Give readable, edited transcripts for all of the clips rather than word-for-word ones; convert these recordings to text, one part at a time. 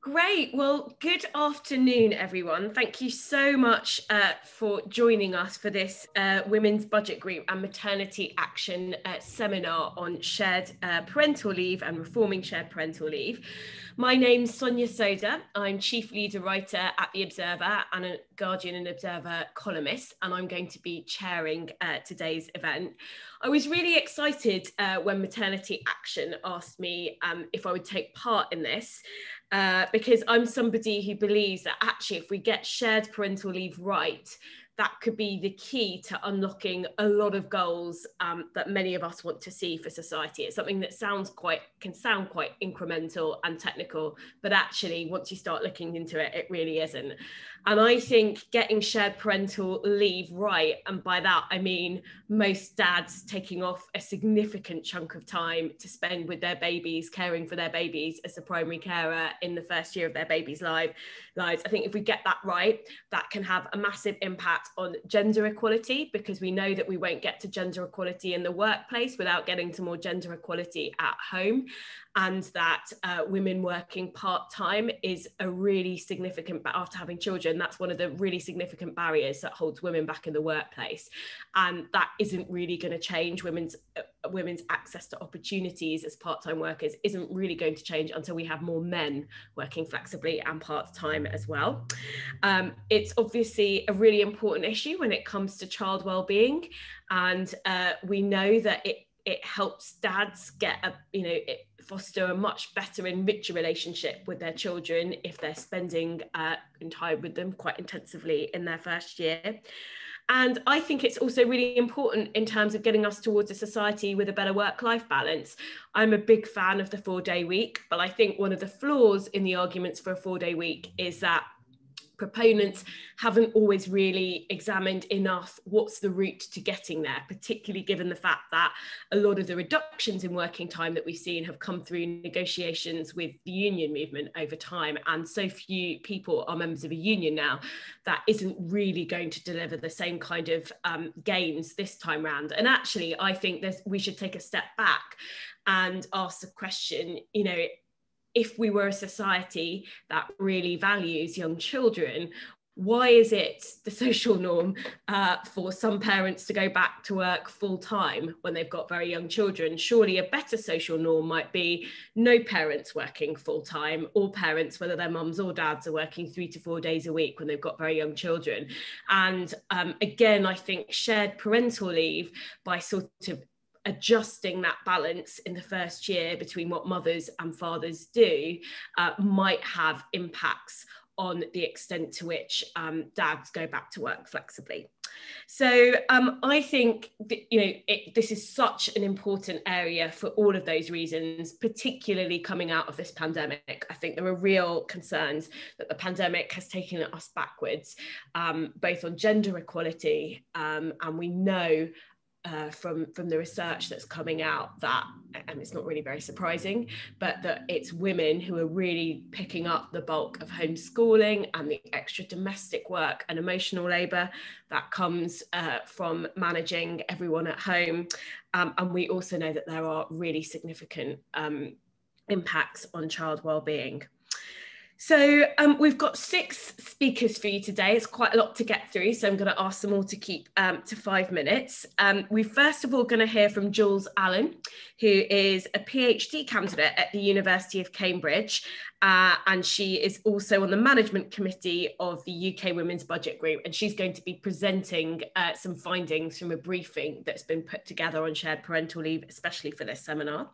Great. Well, good afternoon, everyone. Thank you so much for joining us for this Women's Budget Group and Maternity Action seminar on shared parental leave and reforming shared parental leave. My name's Sonia Sodha. I'm Chief Leader Writer at The Observer and a Guardian and Observer columnist, and I'm going to be chairing today's event. I was really excited when Maternity Action asked me if I would take part in this. Because I'm somebody who believes that actually if we get shared parental leave right, that could be the key to unlocking a lot of goals that many of us want to see for society. It's something that can sound quite incremental and technical, but actually once you start looking into it, it really isn't. And I think getting shared parental leave right, and by that I mean most dads taking off a significant chunk of time to spend with their babies, caring for their babies as the primary carer in the first year of their baby's lives. I think if we get that right, that can have a massive impact on gender equality, because we know that we won't get to gender equality in the workplace without getting to more gender equality at home, and that women working part-time is a really significant, after having children, that's one of the really significant barriers that holds women back in the workplace, and that isn't really going to change. Women's access to opportunities as part-time workers isn't really going to change until we have more men working flexibly and part-time as well. It's obviously a really important issue when it comes to child well-being, and we know that it helps dads get foster a much better and richer relationship with their children if they're spending time with them quite intensively in their first year. And I think it's also really important in terms of getting us towards a society with a better work-life balance. I'm a big fan of the 4-day week, but I think one of the flaws in the arguments for a 4-day week is that proponents haven't always really examined enough what's the route to getting there, particularly given the fact that a lot of the reductions in working time that we've seen have come through negotiations with the union movement over time, and so few people are members of a union now that isn't really going to deliver the same kind of gains this time round. And actually I think we should take a step back and ask the question, if we were a society that really values young children, why is it the social norm for some parents to go back to work full time when they've got very young children? Surely a better social norm might be no parents working full time, or parents, whether they're mums or dads, are working 3 to 4 days a week when they've got very young children. And again, I think shared parental leave, by sort of adjusting that balance in the first year between what mothers and fathers do, might have impacts on the extent to which dads go back to work flexibly. So I think this is such an important area for all of those reasons, particularly coming out of this pandemic. I think there are real concerns that the pandemic has taken us backwards, both on gender equality, and we know from the research that's coming out that, and it's not really very surprising, but that it's women who are really picking up the bulk of homeschooling and the extra domestic work and emotional labour that comes from managing everyone at home. And we also know that there are really significant impacts on child well-being. So we've got 6 speakers for you today. It's quite a lot to get through, so I'm going to ask them all to keep to 5 minutes. We're first of all going to hear from Jules Allen, who is a PhD candidate at the University of Cambridge, and she is also on the management committee of the UK Women's Budget Group, and she's going to be presenting some findings from a briefing that's been put together on shared parental leave, especially for this seminar.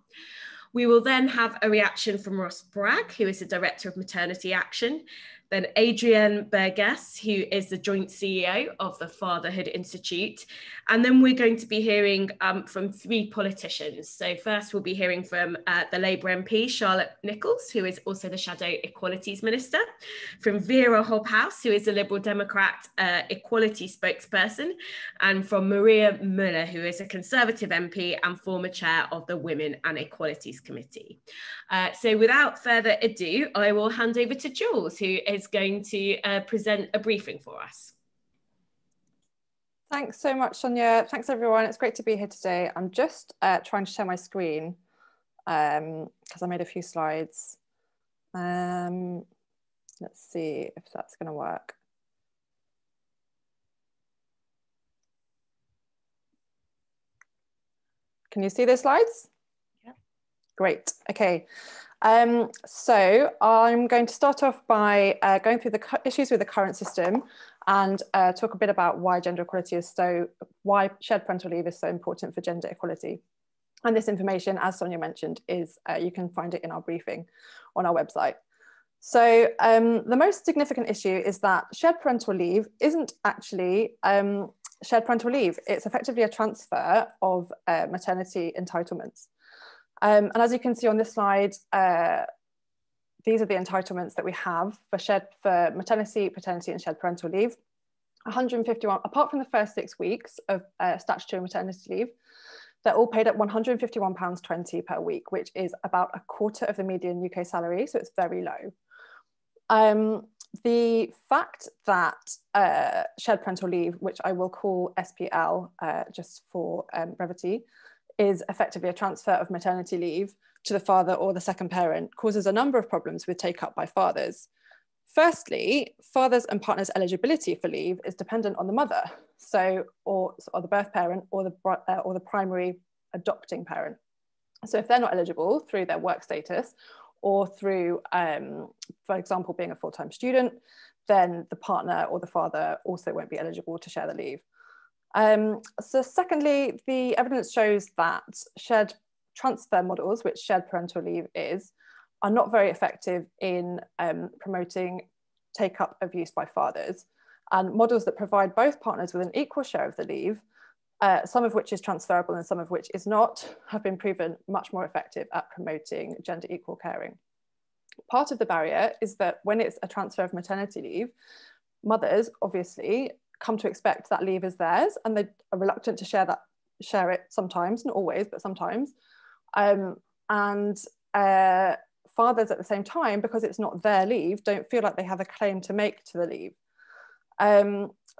We will then have a reaction from Ros Bragg, who is the Director of Maternity Action, then Adrienne Burgess, who is the joint CEO of the Fatherhood Institute. And then we're going to be hearing from 3 politicians. So first we'll be hearing from the Labour MP, Charlotte Nichols, who is also the Shadow Equalities Minister, from Wera Hobhouse, who is the Liberal Democrat Equality spokesperson, and from Maria Muller, who is a Conservative MP and former chair of the Women Equalities Committee. So without further ado, I will hand over to Jules, who is going to present a briefing for us. Thanks so much, Sonia. Thanks, everyone. It's great to be here today. I'm just trying to share my screen because I made a few slides. Let's see if that's going to work. Can you see the slides? Yeah. Great. Okay. So I'm going to start off by going through the issues with the current system and talk a bit about why gender equality why shared parental leave is so important for gender equality. And this information, as Sonia mentioned, is you can find it in our briefing on our website. So the most significant issue is that shared parental leave isn't actually shared parental leave. It's effectively a transfer of maternity entitlements. And as you can see on this slide, these are the entitlements that we have for maternity, paternity, and shared parental leave. 151, apart from the first 6 weeks of statutory maternity leave, they're all paid at £151.20 per week, which is about a quarter of the median UK salary, so it's very low. The fact that shared parental leave, which I will call SPL just for brevity, is effectively a transfer of maternity leave to the father or the second parent, causes a number of problems with take up by fathers. Firstly, fathers and partners' eligibility for leave is dependent on the mother, or the birth parent or the primary adopting parent. So if they're not eligible through their work status or through, for example, being a full-time student, then the partner or the father also won't be eligible to share the leave. So secondly, the evidence shows that shared transfer models, which shared parental leave is, are not very effective in promoting take-up of use by fathers. And models that provide both partners with an equal share of the leave, some of which is transferable and some of which is not, have been proven much more effective at promoting gender equal caring. Part of the barrier is that when it's a transfer of maternity leave, mothers obviously come to expect that leave is theirs, and they are reluctant to share it sometimes, not always, but sometimes. Fathers at the same time, because it's not their leave, don't feel like they have a claim to make to the leave.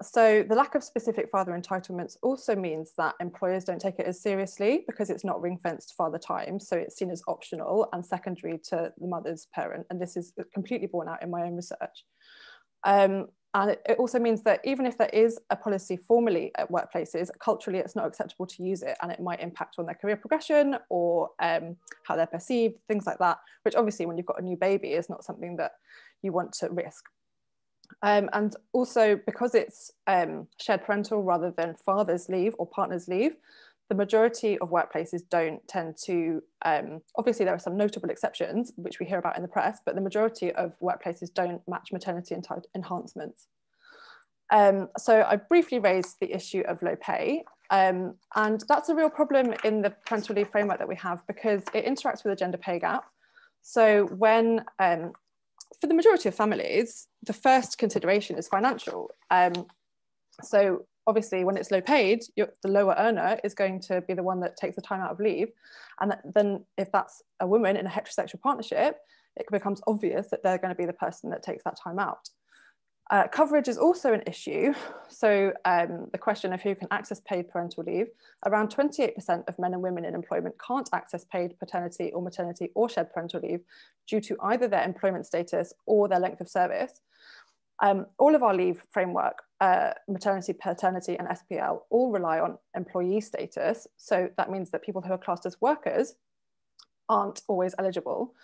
So the lack of specific father entitlements also means that employers don't take it as seriously because it's not ring-fenced father time, so it's seen as optional and secondary to the mother's parent, and this is completely borne out in my own research. And it also means that even if there is a policy formally at workplaces, culturally it's not acceptable to use it, and it might impact on their career progression or how they're perceived, things like that, which obviously when you've got a new baby is not something that you want to risk. And also because it's shared parental rather than father's leave or partner's leave, the majority of workplaces don't tend to, obviously there are some notable exceptions, which we hear about in the press, but the majority of workplaces don't match maternity enhancements. So I briefly raised the issue of low pay, and that's a real problem in the parental leave framework that we have because it interacts with a gender pay gap. So when, for the majority of families, the first consideration is financial. So obviously when it's low paid, the lower earner is going to be the one that takes the time out of leave. And then if that's a woman in a heterosexual partnership, it becomes obvious that they're going to be the person that takes that time out. Coverage is also an issue. So the question of who can access paid parental leave, around 28% of men and women in employment can't access paid paternity or maternity or shared parental leave due to either their employment status or their length of service. All of our leave framework, maternity, paternity and SPL, all rely on employee status. So that means that people who are classed as workers aren't always eligible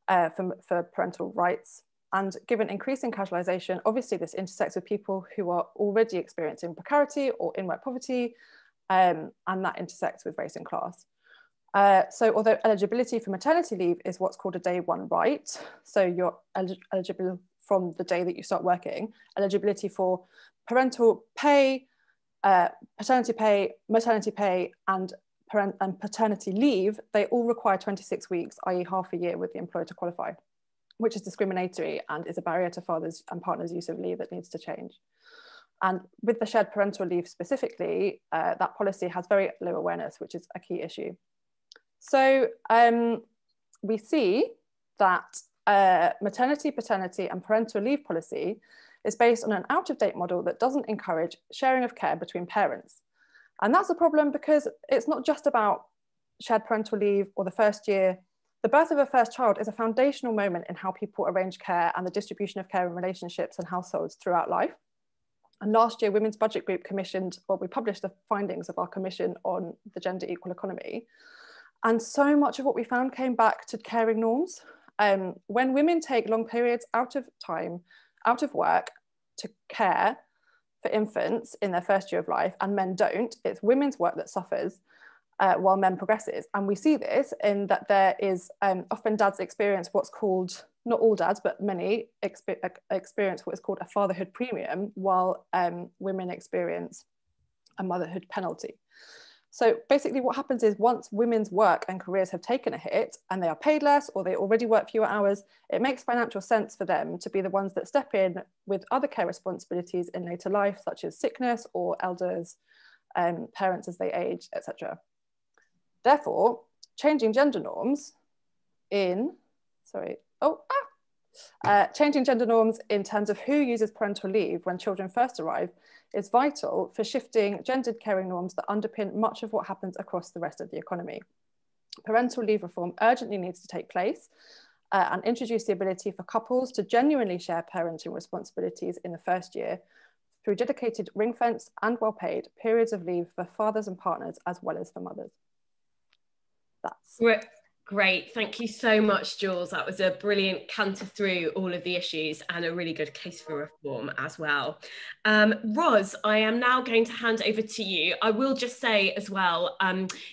for parental rights. And given increasing casualisation, obviously this intersects with people who are already experiencing precarity or in-work poverty, and that intersects with race and class. So although eligibility for maternity leave is what's called a day one right, so you're eligible from the day that you start working, eligibility for parental pay, paternity pay, maternity pay, and paternity leave, they all require 26 weeks, i.e. half a year with the employer to qualify, which is discriminatory and is a barrier to fathers and partners' use of leave that needs to change. And with the shared parental leave specifically, that policy has very low awareness, which is a key issue. So we see that maternity, paternity and parental leave policy is based on an out-of-date model that doesn't encourage sharing of care between parents. And that's a problem because it's not just about shared parental leave or the first year The birth of a first child is a foundational moment in how people arrange care and the distribution of care in relationships and households throughout life. And last year, Women's Budget Group we published the findings of our commission on the gender equal economy. And so much of what we found came back to caring norms. When women take long periods out of time, out of work to care for infants in their first year of life, and men don't, it's women's work that suffers while men progresses. And we see this in that there is often dads experience what's called, not all dads, but many experience what is called a fatherhood premium, while women experience a motherhood penalty. So basically what happens is once women's work and careers have taken a hit and they are paid less or they already work fewer hours, it makes financial sense for them to be the ones that step in with other care responsibilities in later life, such as sickness or elders, parents as they age, etc. Therefore, changing gender norms in terms of who uses parental leave when children first arrive is vital for shifting gendered caring norms that underpin much of what happens across the rest of the economy. Parental leave reform urgently needs to take place and introduce the ability for couples to genuinely share parenting responsibilities in the first year through dedicated ring-fenced and well-paid periods of leave for fathers and partners as well as for mothers. That's great. Thank you so much, Jules. That was a brilliant canter through all of the issues and a really good case for reform as well. Ros, I am now going to hand over to you. I will just say as well,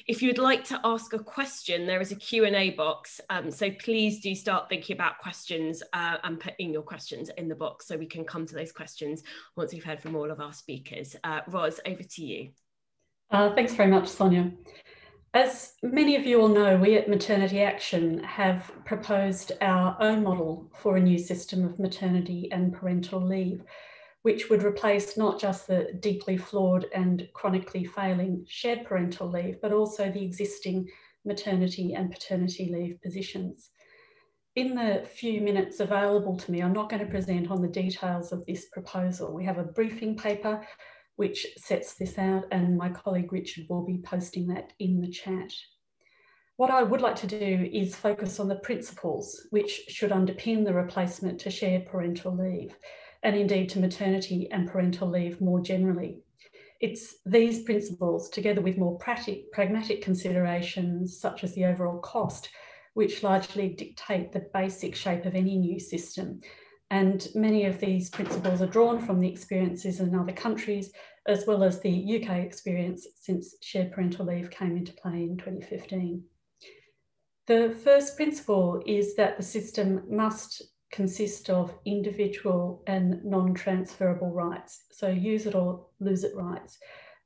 if you'd like to ask a question, there is a Q&A box. So please do start thinking about questions and putting your questions in the box so we can come to those questions once we've heard from all of our speakers. Ros, over to you. Thanks very much, Sonia. As many of you all know, we at Maternity Action have proposed our own model for a new system of maternity and parental leave, which would replace not just the deeply flawed and chronically failing shared parental leave, but also the existing maternity and paternity leave positions. In the few minutes available to me, I'm not going to present on the details of this proposal. We have a briefing paper which sets this out, and my colleague Richard will be posting that in the chat. What I would like to do is focus on the principles which should underpin the replacement to shared parental leave, and indeed to maternity and parental leave more generally. It's these principles, together with more pragmatic considerations such as the overall cost, which largely dictate the basic shape of any new system. And many of these principles are drawn from the experiences in other countries, as well as the UK experience since shared parental leave came into play in 2015. The first principle is that the system must consist of individual and non-transferable rights, so use it or lose it rights,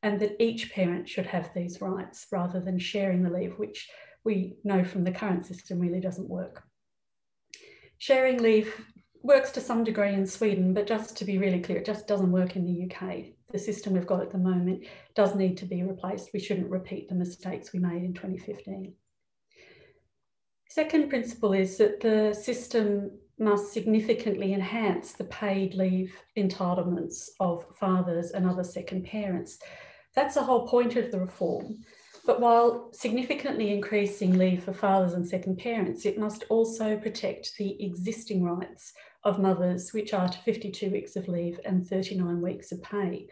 and that each parent should have these rights rather than sharing the leave, which we know from the current system really doesn't work. Sharing leave works to some degree in Sweden, but just to be really clear, it just doesn't work in the UK. The system we've got at the moment does need to be replaced. We shouldn't repeat the mistakes we made in 2015. Second principle is that the system must significantly enhance the paid leave entitlements of fathers and other second parents. That's the whole point of the reform. But while significantly increasing leave for fathers and second parents, it must also protect the existing rights of mothers, which are to 52 weeks of leave and 39 weeks of pay.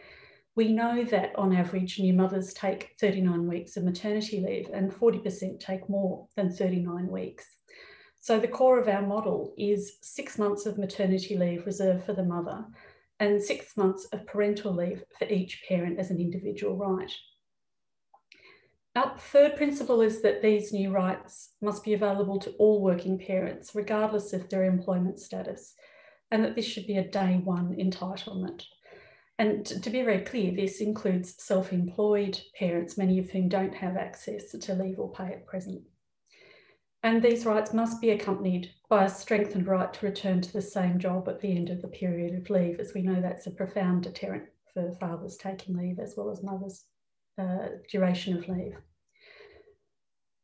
We know that on average, new mothers take 39 weeks of maternity leave and 40% take more than 39 weeks. So the core of our model is 6 months of maternity leave reserved for the mother and 6 months of parental leave for each parent as an individual right. Our third principle is that these new rights must be available to all working parents, regardless of their employment status, and that this should be a day one entitlement. And to be very clear, this includes self-employed parents, many of whom don't have access to leave or pay at present. And these rights must be accompanied by a strengthened right to return to the same job at the end of the period of leave, as we know that's a profound deterrent for fathers taking leave as well as mothers' duration of leave.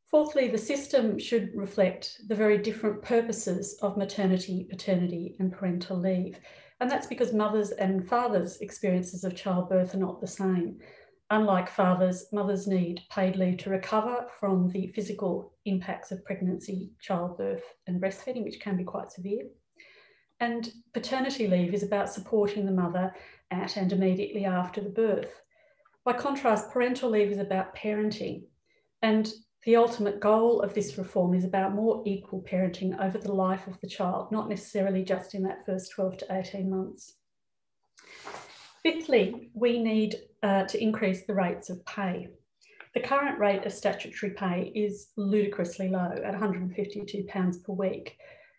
Fourthly, the system should reflect the very different purposes of maternity, paternity and parental leave. And that's because mothers' and fathers' experiences of childbirth are not the same. Unlike fathers, mothers need paid leave to recover from the physical impacts of pregnancy, childbirth and breastfeeding, which can be quite severe. And paternity leave is about supporting the mother at and immediately after the birth. By contrast, parental leave is about parenting, and the ultimate goal of this reform is about more equal parenting over the life of the child, not necessarily just in that first 12 to 18 months. Fifthly, we need to increase the rates of pay. The current rate of statutory pay is ludicrously low at £152 per week.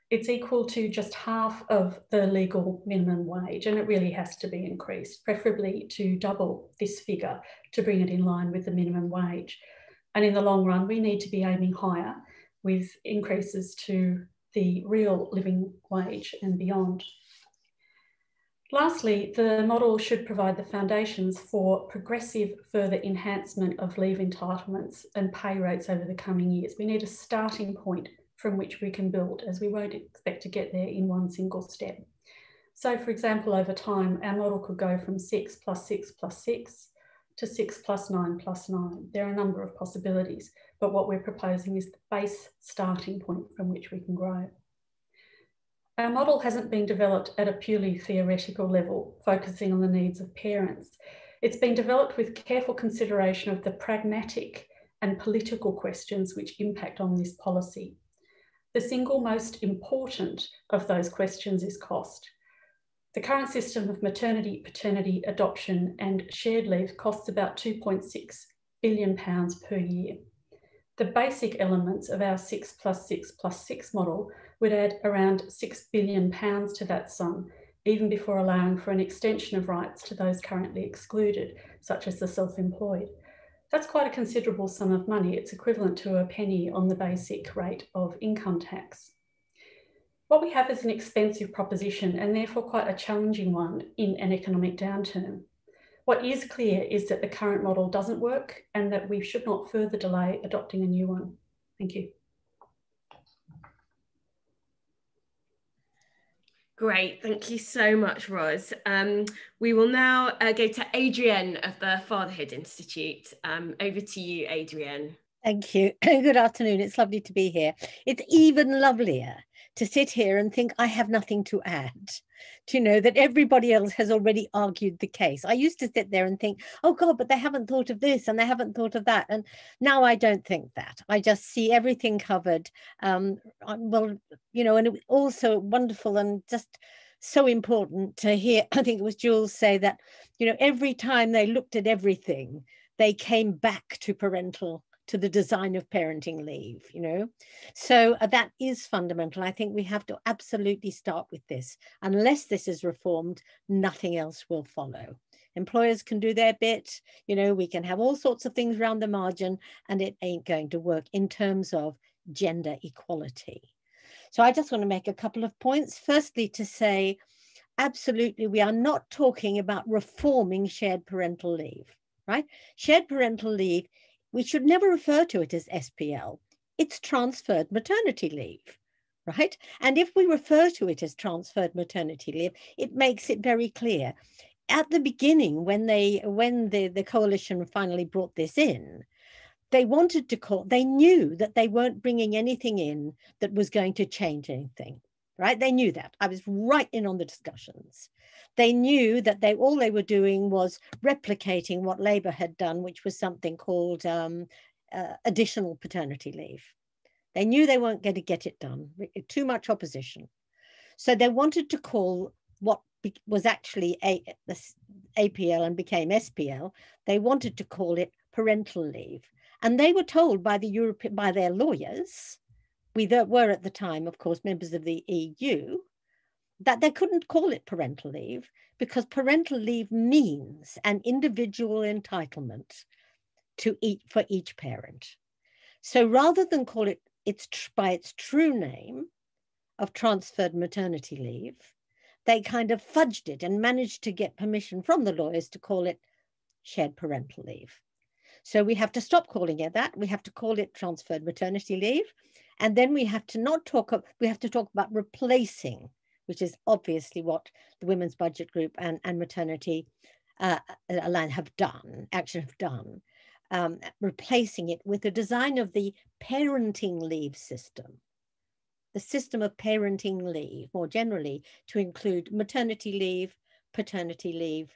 It's equal to just half of the legal minimum wage, and it really has to be increased, preferably to double this figure to bring it in line with the minimum wage. And in the long run, we need to be aiming higher with increases to the real living wage and beyond. Lastly, the model should provide the foundations for progressive further enhancement of leave entitlements and pay rates over the coming years. We need a starting point from which we can build, as we won't expect to get there in one single step. So, for example, over time, our model could go from 6 + 6 + 6 to 6 + 9 + 9. There are a number of possibilities, but what we're proposing is the base starting point from which we can grow. Our model hasn't been developed at a purely theoretical level, focusing on the needs of parents. It's been developed with careful consideration of the pragmatic and political questions which impact on this policy. The single most important of those questions is cost. The current system of maternity, paternity, adoption and shared leave costs about £2.6 billion per year. The basic elements of our 6 + 6 + 6 model would add around £6 billion to that sum, even before allowing for an extension of rights to those currently excluded, such as the self-employed. That's quite a considerable sum of money. It's equivalent to a penny on the basic rate of income tax. What we have is an expensive proposition and therefore quite a challenging one in an economic downturn. What is clear is that the current model doesn't work and that we should not further delay adopting a new one. Thank you. Great, thank you so much, Ros. We will now go to Adrienne of the Fatherhood Institute. Over to you, Adrienne. Thank you. Good afternoon. It's lovely to be here. It's even lovelier to sit here and think I have nothing to add, to know that everybody else has already argued the case. I used to sit there and think, oh God, but they haven't thought of this and they haven't thought of that. And now I don't think that. I just see everything covered. Well, you know, and it was also wonderful and just so important to hear, I think it was Jules say that, you know, every time they looked at everything, they came back to the design of parenting leave, you know. So that is fundamental. I think we have to absolutely start with this. Unless this is reformed, nothing else will follow. Employers can do their bit, you know, we can have all sorts of things around the margin and it ain't going to work in terms of gender equality. So I just want to make a couple of points. Firstly, to say, absolutely, we are not talking about reforming shared parental leave, right? Shared parental leave, we should never refer to it as SPL. It's transferred maternity leave, right? And if we refer to it as transferred maternity leave, it makes it very clear. At the beginning, when the coalition finally brought this in, they knew that they weren't bringing anything in that was going to change anything, right? They knew that. I was right in on the discussions. They knew that all they were doing was replicating what Labour had done, which was something called additional paternity leave. They knew they weren't going to get it done, too much opposition. So they wanted to call what was actually APL and became SPL, they wanted to call it parental leave. And they were told by their lawyers, we were at the time, of course, members of the EU, that they couldn't call it parental leave because parental leave means an individual entitlement for each parent. So rather than call it by its true name of transferred maternity leave, they kind of fudged it and managed to get permission from the lawyers to call it shared parental leave. So we have to stop calling it that. We have to call it transferred maternity leave. And then we have to talk about replacing, which is obviously what the Women's Budget Group and Maternity Action have done, replacing it with the design of the parenting leave system. The system of parenting leave, more generally, to include maternity leave, paternity leave,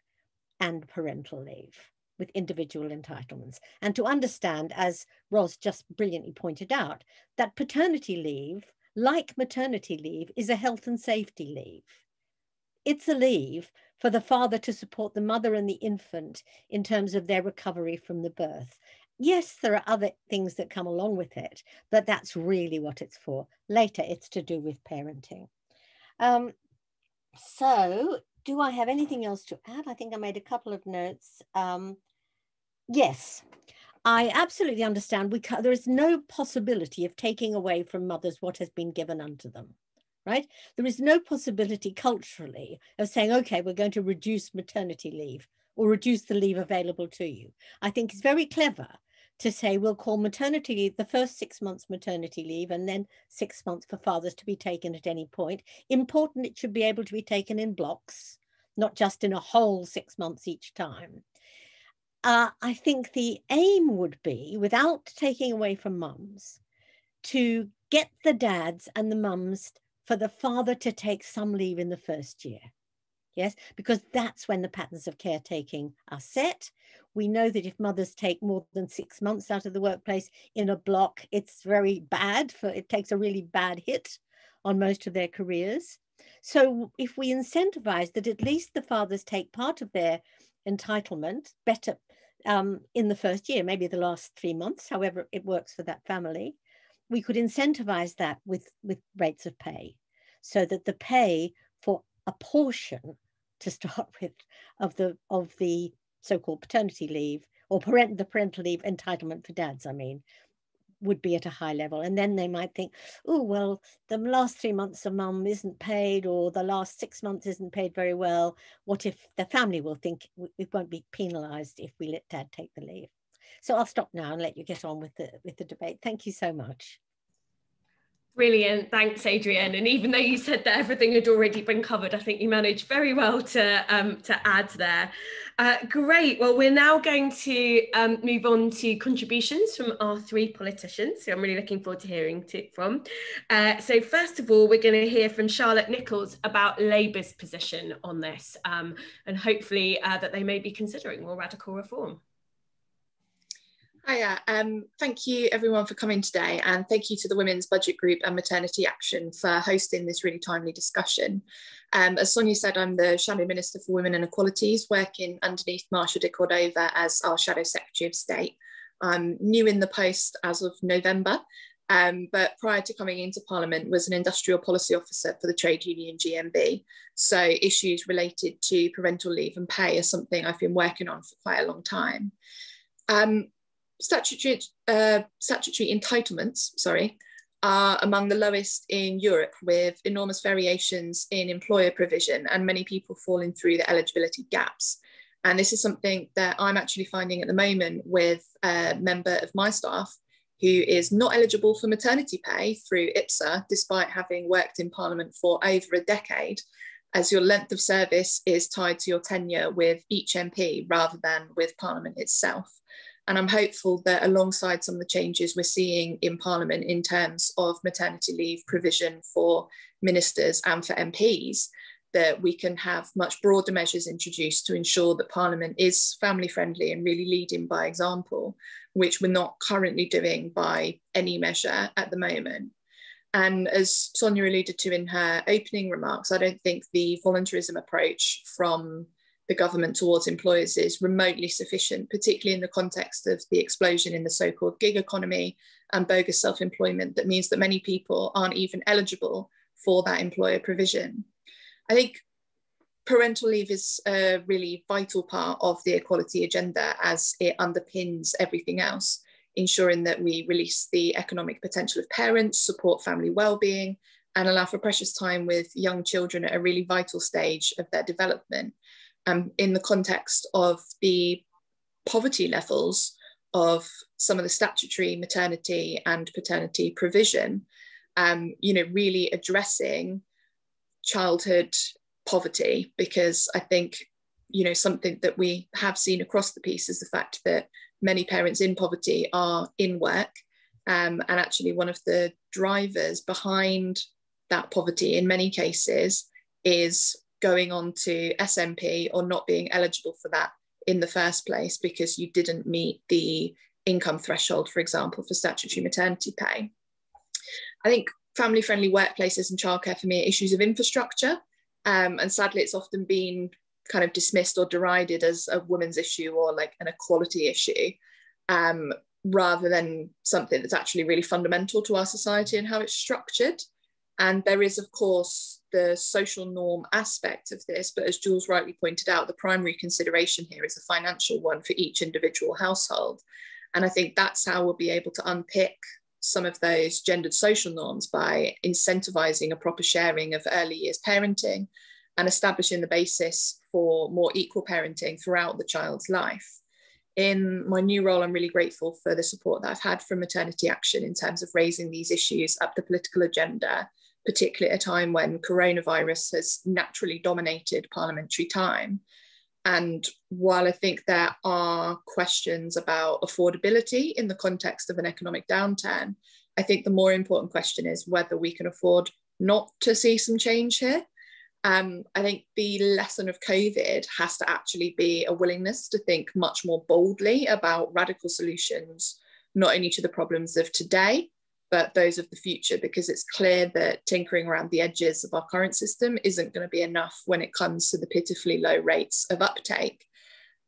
and parental leave with individual entitlements. And to understand, as Ros just brilliantly pointed out, that paternity leave, like maternity leave, is a health and safety leave. It's a leave for the father to support the mother and the infant in terms of their recovery from the birth. Yes, there are other things that come along with it, but that's really what it's for. Later, it's to do with parenting. So do I have anything else to add? I think I made a couple of notes. Yes, I absolutely understand. There is no possibility of taking away from mothers what has been given unto them. Right? There is no possibility culturally of saying, okay, we're going to reduce maternity leave or reduce the leave available to you. I think it's very clever to say we'll call maternity leave the first 6 months maternity leave and then 6 months for fathers to be taken at any point. Important, it should be able to be taken in blocks, not just in a whole 6 months each time. I think the aim would be, without taking away from mums, to get the dads and the mums for the father to take some leave in the first year. Yes, because that's when the patterns of caretaking are set. We know that if mothers take more than 6 months out of the workplace in a block, it's very bad. It takes a really bad hit on most of their careers. So if we incentivize that at least the fathers take part of their entitlement better in the first year, maybe the last 3 months, however it works for that family, we could incentivize that with rates of pay, so that the pay for a portion, to start with, of the so-called paternity leave or the parental leave entitlement for dads, I mean, would be at a high level. And then they might think, oh, well, the last 3 months of mum isn't paid, or the last 6 months isn't paid very well. What if the family will think it won't be penalized if we let dad take the leave? So I'll stop now and let you get on with the debate. Thank you so much. Brilliant. Thanks, Adrienne. And even though you said that everything had already been covered, I think you managed very well to add there. Great. Well, we're now going to move on to contributions from our three politicians, who I'm really looking forward to hearing from. So first of all, we're going to hear from Charlotte Nichols about Labour's position on this, and hopefully that they may be considering more radical reform. Hiya, thank you everyone for coming today, and thank you to the Women's Budget Group and Maternity Action for hosting this really timely discussion. As Sonia said, I'm the Shadow Minister for Women and Equalities, working underneath Marsha de Cordova as our Shadow Secretary of State. I'm new in the post as of November, but prior to coming into Parliament was an Industrial Policy Officer for the trade union GMB. So issues related to parental leave and pay are something I've been working on for quite a long time. Statutory entitlements, are among the lowest in Europe, with enormous variations in employer provision and many people falling through the eligibility gaps. And this is something that I'm actually finding at the moment with a member of my staff who is not eligible for maternity pay through IPSA, despite having worked in Parliament for over a decade, as your length of service is tied to your tenure with each MP rather than with Parliament itself. And I'm hopeful that alongside some of the changes we're seeing in Parliament in terms of maternity leave provision for ministers and for MPs, that we can have much broader measures introduced to ensure that Parliament is family friendly and really leading by example, which we're not currently doing by any measure at the moment. And as Sonia alluded to in her opening remarks, I don't think the voluntarism approach from the government towards employers is remotely sufficient, particularly in the context of the explosion in the so-called gig economy and bogus self-employment that means that many people aren't even eligible for that employer provision. I think parental leave is a really vital part of the equality agenda, as it underpins everything else, ensuring that we release the economic potential of parents, support family well-being, and allow for precious time with young children at a really vital stage of their development. In the context of the poverty levels of some of the statutory maternity and paternity provision, really addressing childhood poverty, because I think you know, something that we have seen across the piece is the fact that many parents in poverty are in work, and actually one of the drivers behind that poverty in many cases is going on to SMP or not being eligible for that in the first place because you didn't meet the income threshold, for example, for statutory maternity pay. I think family-friendly workplaces and childcare for me are issues of infrastructure, and sadly it's often been kind of dismissed or derided as a women's issue or like an equality issue, rather than something that's actually really fundamental to our society and how it's structured. And there is, of course, the social norm aspect of this, but as Jules rightly pointed out, the primary consideration here is a financial one for each individual household. And I think that's how we'll be able to unpick some of those gendered social norms, by incentivizing a proper sharing of early years parenting and establishing the basis for more equal parenting throughout the child's life. In my new role, I'm really grateful for the support that I've had from Maternity Action in terms of raising these issues up the political agenda, particularly at a time when coronavirus has naturally dominated parliamentary time. And while I think there are questions about affordability in the context of an economic downturn, I think the more important question is whether we can afford not to see some change here. I think the lesson of COVID has to actually be a willingness to think much more boldly about radical solutions, not only to the problems of today, but those of the future, because it's clear that tinkering around the edges of our current system isn't going to be enough when it comes to the pitifully low rates of uptake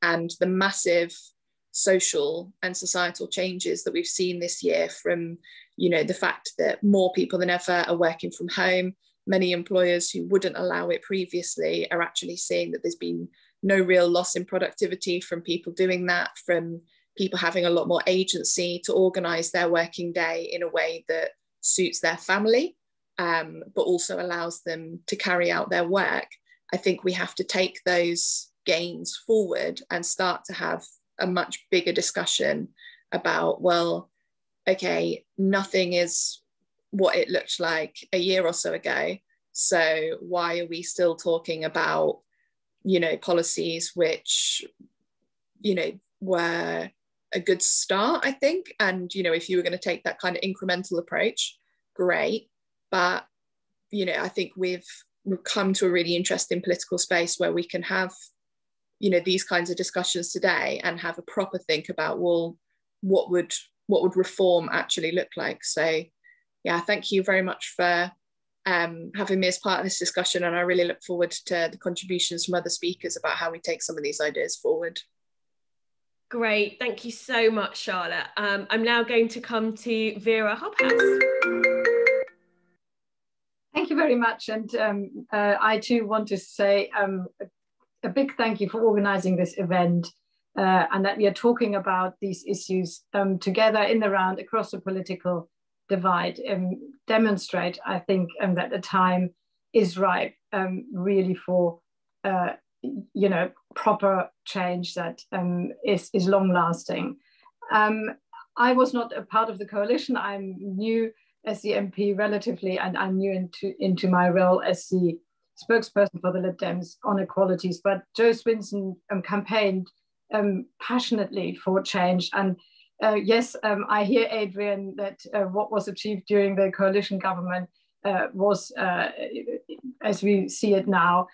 and the massive social and societal changes that we've seen this year, from, you know, the fact that more people than ever are working from home. Many employers who wouldn't allow it previously are actually seeing that there's been no real loss in productivity from people doing that, from people having a lot more agency to organise their working day in a way that suits their family, but also allows them to carry out their work. I think we have to take those gains forward and start to have a much bigger discussion about, well, okay, nothing is what it looked like a year or so ago. So why are we still talking about, you know, policies which, you know, were a good start, I think. And, you know, if you were going to take that kind of incremental approach, great. But, you know, I think we've come to a really interesting political space where we can have, you know, these kinds of discussions today and have a proper think about, well, what would reform actually look like? So, yeah, thank you very much for having me as part of this discussion. And I really look forward to the contributions from other speakers about how we take some of these ideas forward. Great, thank you so much, Charlotte. I'm now going to come to Wera Hobhouse. Thank you very much. And I too want to say a big thank you for organising this event, and that we are talking about these issues together in the round across the political divide, demonstrate, I think, that the time is ripe really for you know, proper change that is long lasting. I was not a part of the coalition. I'm new as the MP relatively, and I'm new into my role as the spokesperson for the Lib Dems on equalities. But Jo Swinson campaigned passionately for change. And yes, I hear, Adrienne, that what was achieved during the coalition government was, as we see it now,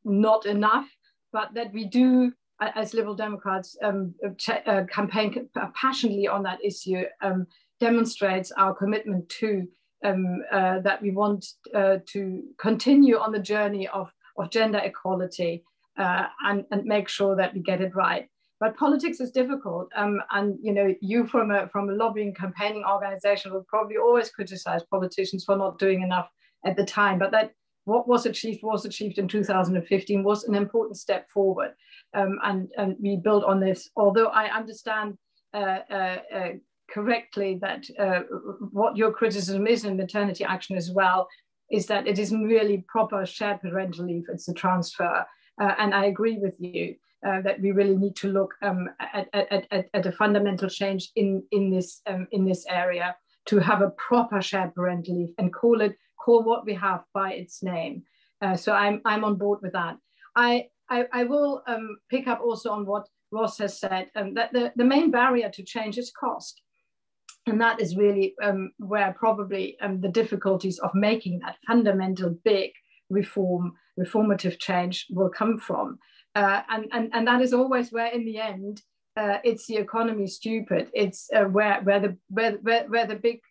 not enough, but that we do, as Liberal Democrats, campaign passionately on that issue, demonstrates our commitment to that we want to continue on the journey of gender equality and make sure that we get it right. But politics is difficult, and you know, you from a lobbying campaigning organization will probably always criticize politicians for not doing enough at the time, but that what was achieved in 2015 was an important step forward, and we build on this. Although I understand correctly that what your criticism is in maternity action as well is that it isn't really proper shared parental leave, it's a transfer, and I agree with you. That we really need to look at a fundamental change in this area to have a proper shared parental leave and call what we have by its name. So I'm on board with that. I I will pick up also on what Ros has said, that the main barrier to change is cost. And that is really where probably the difficulties of making that fundamental big reformative change will come from. And that is always where, in the end, it's the economy stupid. It's where the big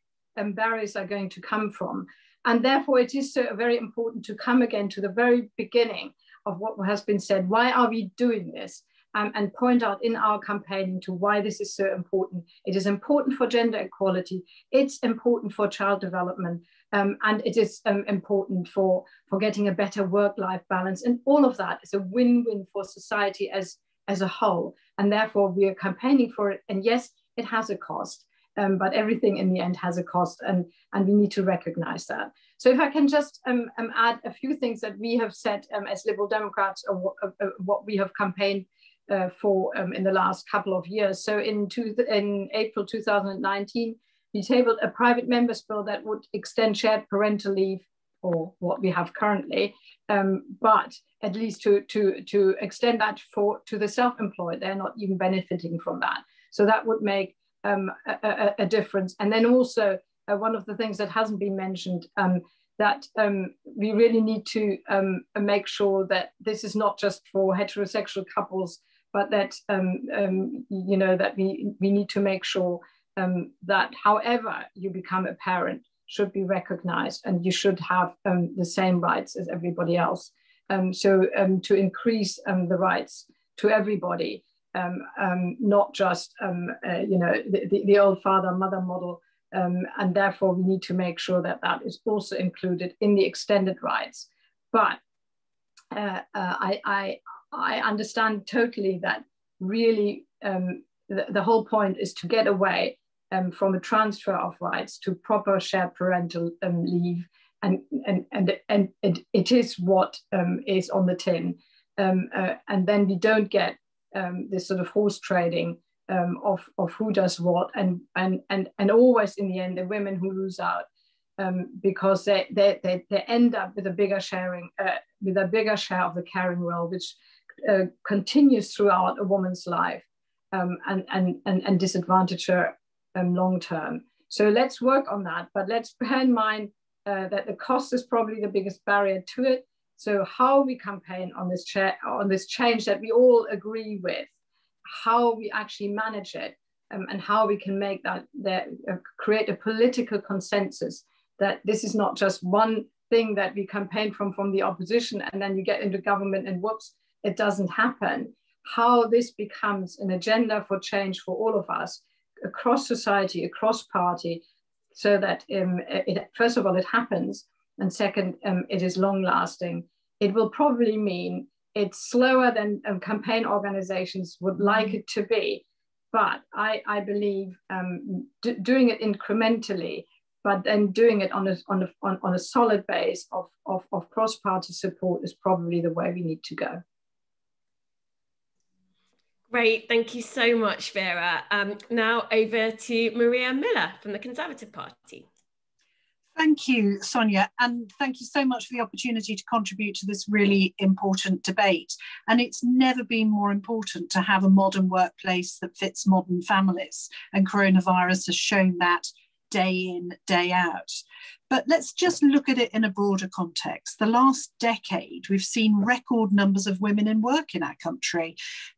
barriers are going to come from. And therefore, it is so very important to come again to the very beginning of what has been said. Why are we doing this? And point out in our campaigning to why this is so important. It is important for gender equality. It's important for child development. And it is important for getting a better work-life balance. And all of that is a win-win for society as a whole. And therefore, we are campaigning for it. And yes, it has a cost. But everything in the end has a cost, and we need to recognize that. So if I can just add a few things that we have said as Liberal Democrats, or what we have campaigned for in the last couple of years. So in April 2019, we tabled a private members bill that would extend shared parental leave, or what we have currently, but at least to extend that to the self-employed. They're not even benefiting from that. So that would make a difference. And then also one of the things that hasn't been mentioned, that we really need to make sure that this is not just for heterosexual couples, but that that we need to make sure that however you become a parent should be recognized, and you should have the same rights as everybody else. So to increase the rights to everybody, not just the old father-mother model, and therefore we need to make sure that that is also included in the extended rights. But I understand totally that really the whole point is to get away from a transfer of rights to proper shared parental leave, and it is what is on the tin, and then we don't get this sort of horse trading of who does what, and always in the end the women who lose out, because they end up with a bigger sharing, with a bigger share of the caring role, which continues throughout a woman's life, and disadvantage her long term. So let's work on that, but let's bear in mind that the cost is probably the biggest barrier to it. So how we campaign on this change that we all agree with, how we actually manage it, and how we can make that create a political consensus that this is not just one thing that we campaign from the opposition, and then you get into government and whoops, it doesn't happen. How this becomes an agenda for change for all of us across society, across party, so that first of all, it happens, and second, it is long lasting. It will probably mean it's slower than campaign organizations would like it to be, but I believe doing it incrementally, but then doing it on a solid base of cross-party support is probably the way we need to go. Great, thank you so much, Wera. Now over to Maria Miller from the Conservative Party. Thank you, Sonia, and thank you so much for the opportunity to contribute to this really important debate. And it's never been more important to have a modern workplace that fits modern families, and coronavirus has shown that day in, day out. But let's just look at it in a broader context. The last decade, we've seen record numbers of women in work in our country,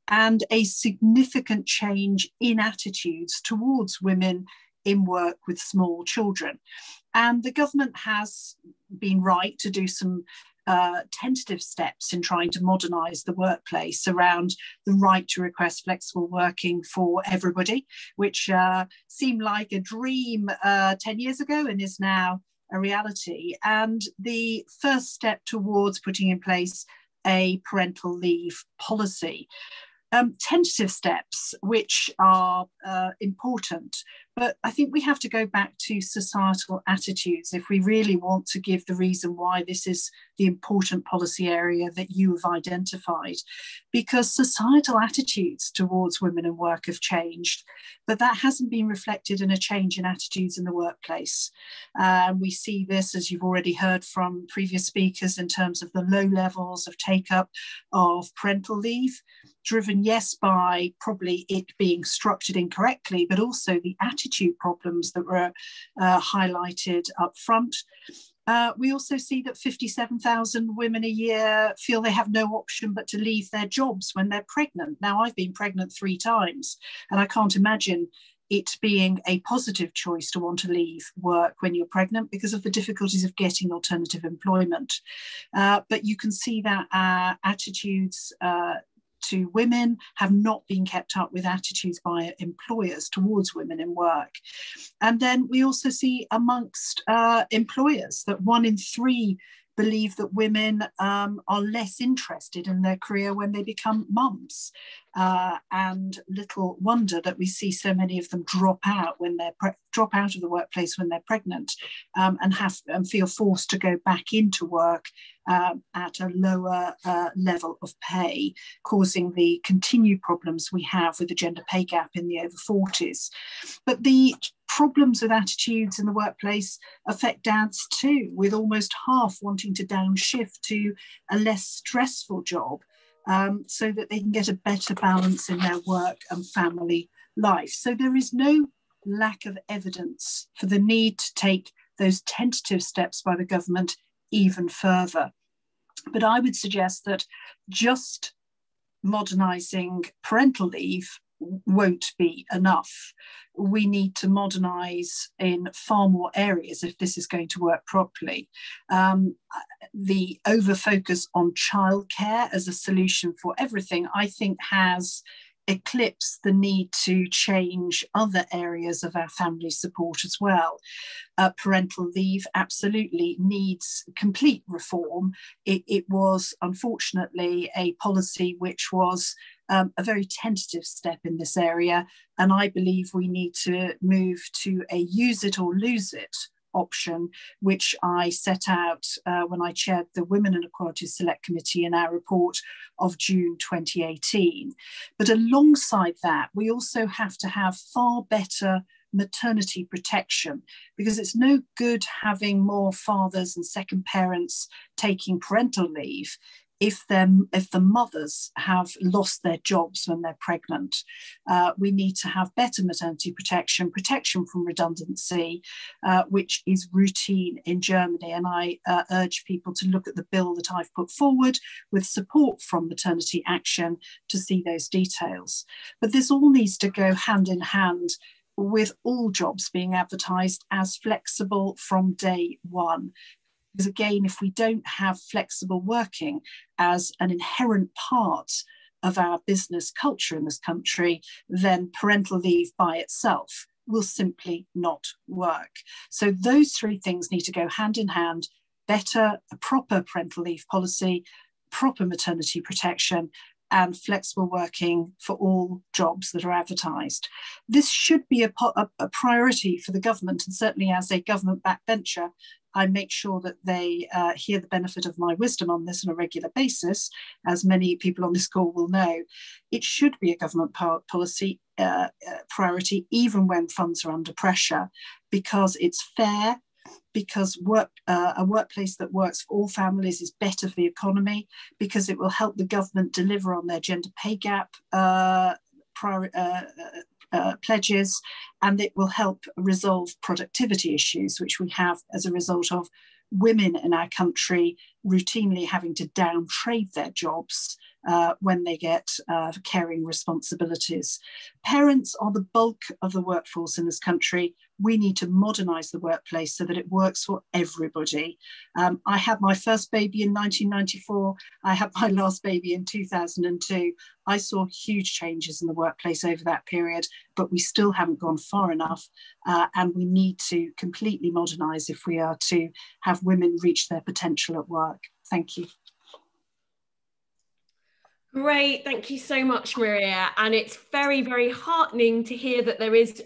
and a significant change in attitudes towards women in work with small children. And the government has been right to do some tentative steps in trying to modernise the workplace around the right to request flexible working for everybody, which seemed like a dream 10 years ago and is now a reality. And the first step towards putting in place a parental leave policy. Tentative steps which are important, But I think we have to go back to societal attitudes if we really want to give the reason why this is the important policy area that you have identified, because societal attitudes towards women in work have changed, but that hasn't been reflected in a change in attitudes in the workplace. We see this, as you've already heard from previous speakers, in terms of the low levels of take-up of parental leave, driven, yes, by probably it being structured incorrectly, but also the attitude problems that were highlighted up front. We also see that 57,000 women a year feel they have no option but to leave their jobs when they're pregnant. Now, I've been pregnant 3 times, and I can't imagine it being a positive choice to want to leave work when you're pregnant because of the difficulties of getting alternative employment. But you can see that attitudes to women have not been kept up with attitudes by employers towards women in work. And then we also see amongst employers that 1 in 3 believe that women are less interested in their career when they become mums. And little wonder that we see so many of them drop out of the workplace when they're pregnant, and feel forced to go back into work at a lower level of pay, causing the continued problems we have with the gender pay gap in the over 40s. But the problems with attitudes in the workplace affect dads too, with almost half wanting to downshift to a less stressful job, so that they can get a better balance in their work and family life. So there is no lack of evidence for the need to take those tentative steps by the government even further. But I would suggest that just modernising parental leave won't be enough. We need to modernise in far more areas if this is going to work properly. The over-focus on childcare as a solution for everything, I think, has eclipsed the need to change other areas of our family support as well. Parental leave absolutely needs complete reform. It was unfortunately a policy which was a very tentative step in this area, and I believe we need to move to a use it or lose it option, which I set out when I chaired the Women Equalities Select Committee in our report of June 2018. But alongside that, we also have to have far better maternity protection, because it's no good having more fathers and second parents taking parental leave if the mothers have lost their jobs when they're pregnant. We need to have better maternity protection from redundancy, which is routine in Germany. And I urge people to look at the bill that I've put forward with support from Maternity Action to see those details. But this all needs to go hand in hand with all jobs being advertised as flexible from day one. Because again, if we don't have flexible working as an inherent part of our business culture in this country, then parental leave by itself will simply not work. So those 3 things need to go hand in hand: better, a proper parental leave policy, proper maternity protection, and flexible working for all jobs that are advertised. This should be a priority for the government, and certainly as a government backbencher, I make sure that they hear the benefit of my wisdom on this on a regular basis. As many people on this call will know, it should be a government policy priority, even when funds are under pressure, because it's fair, because a workplace that works for all families is better for the economy, because it will help the government deliver on their gender pay gap pledges, and it will help resolve productivity issues, which we have as a result of women in our country routinely having to downtrade their jobs when they get caring responsibilities. Parents are the bulk of the workforce in this country. We need to modernise the workplace so that it works for everybody. I had my first baby in 1994. I had my last baby in 2002. I saw huge changes in the workplace over that period, but we still haven't gone far enough, and we need to completely modernise if we are to have women reach their potential at work. Thank you. Great, thank you so much, Maria. And it's very, very heartening to hear that there is,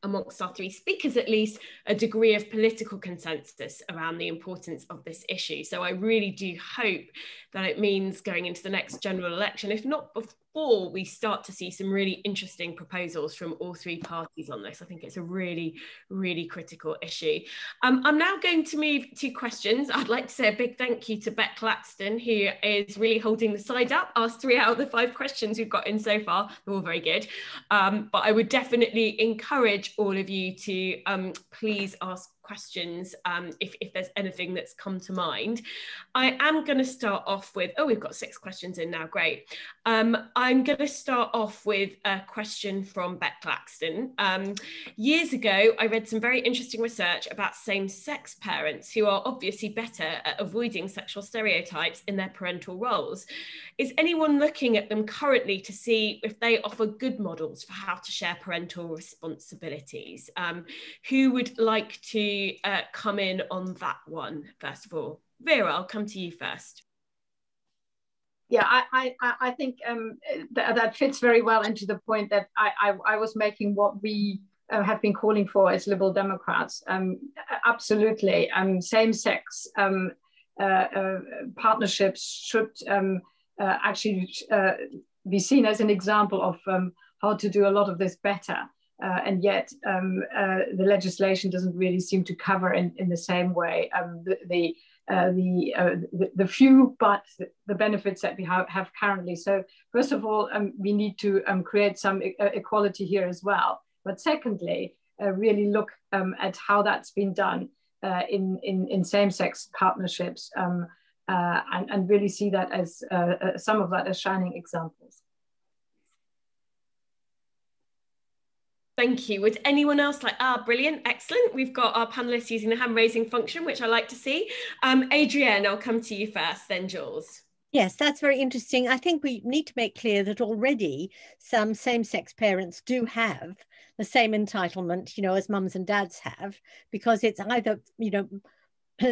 amongst our three speakers at least, a degree of political consensus around the importance of this issue. So I really do hope that it means going into the next general election, if not before we start to see some really interesting proposals from all three parties on this. I think it's a really, really critical issue. I'm now going to move to questions. I'd like to say a big thank you to Beck Claxton, who is really holding the side up, asked 3 out of the 5 questions we've got in so far. They're all very good. But I would definitely encourage all of you to please ask questions if there's anything that's come to mind. I am going to start off with, oh, we've got 6 questions in now, great. I'm going to start off with a question from Beck Claxton. Years ago, I read some very interesting research about same-sex parents who are obviously better at avoiding sexual stereotypes in their parental roles. Is anyone looking at them currently to see if they offer good models for how to share parental responsibilities? Who would like to come in on that one, first of all? Wera, I'll come to you first. Yeah, I think that fits very well into the point that I was making, what we have been calling for as Liberal Democrats. Absolutely, same-sex partnerships should actually be seen as an example of how to do a lot of this better. And yet the legislation doesn't really seem to cover in the same way the few, but the benefits that we have currently. So first of all, we need to create some equality here as well. But secondly, really look at how that's been done in same-sex partnerships and really see that as some of that as shining examples. Thank you. Would anyone else like, brilliant, excellent. We've got our panelists using the hand raising function, which I like to see. Adrienne, I'll come to you first, then Jules. Yes, that's very interesting. I think we need to make clear that already some same-sex parents do have the same entitlement, as mums and dads have, because it's either,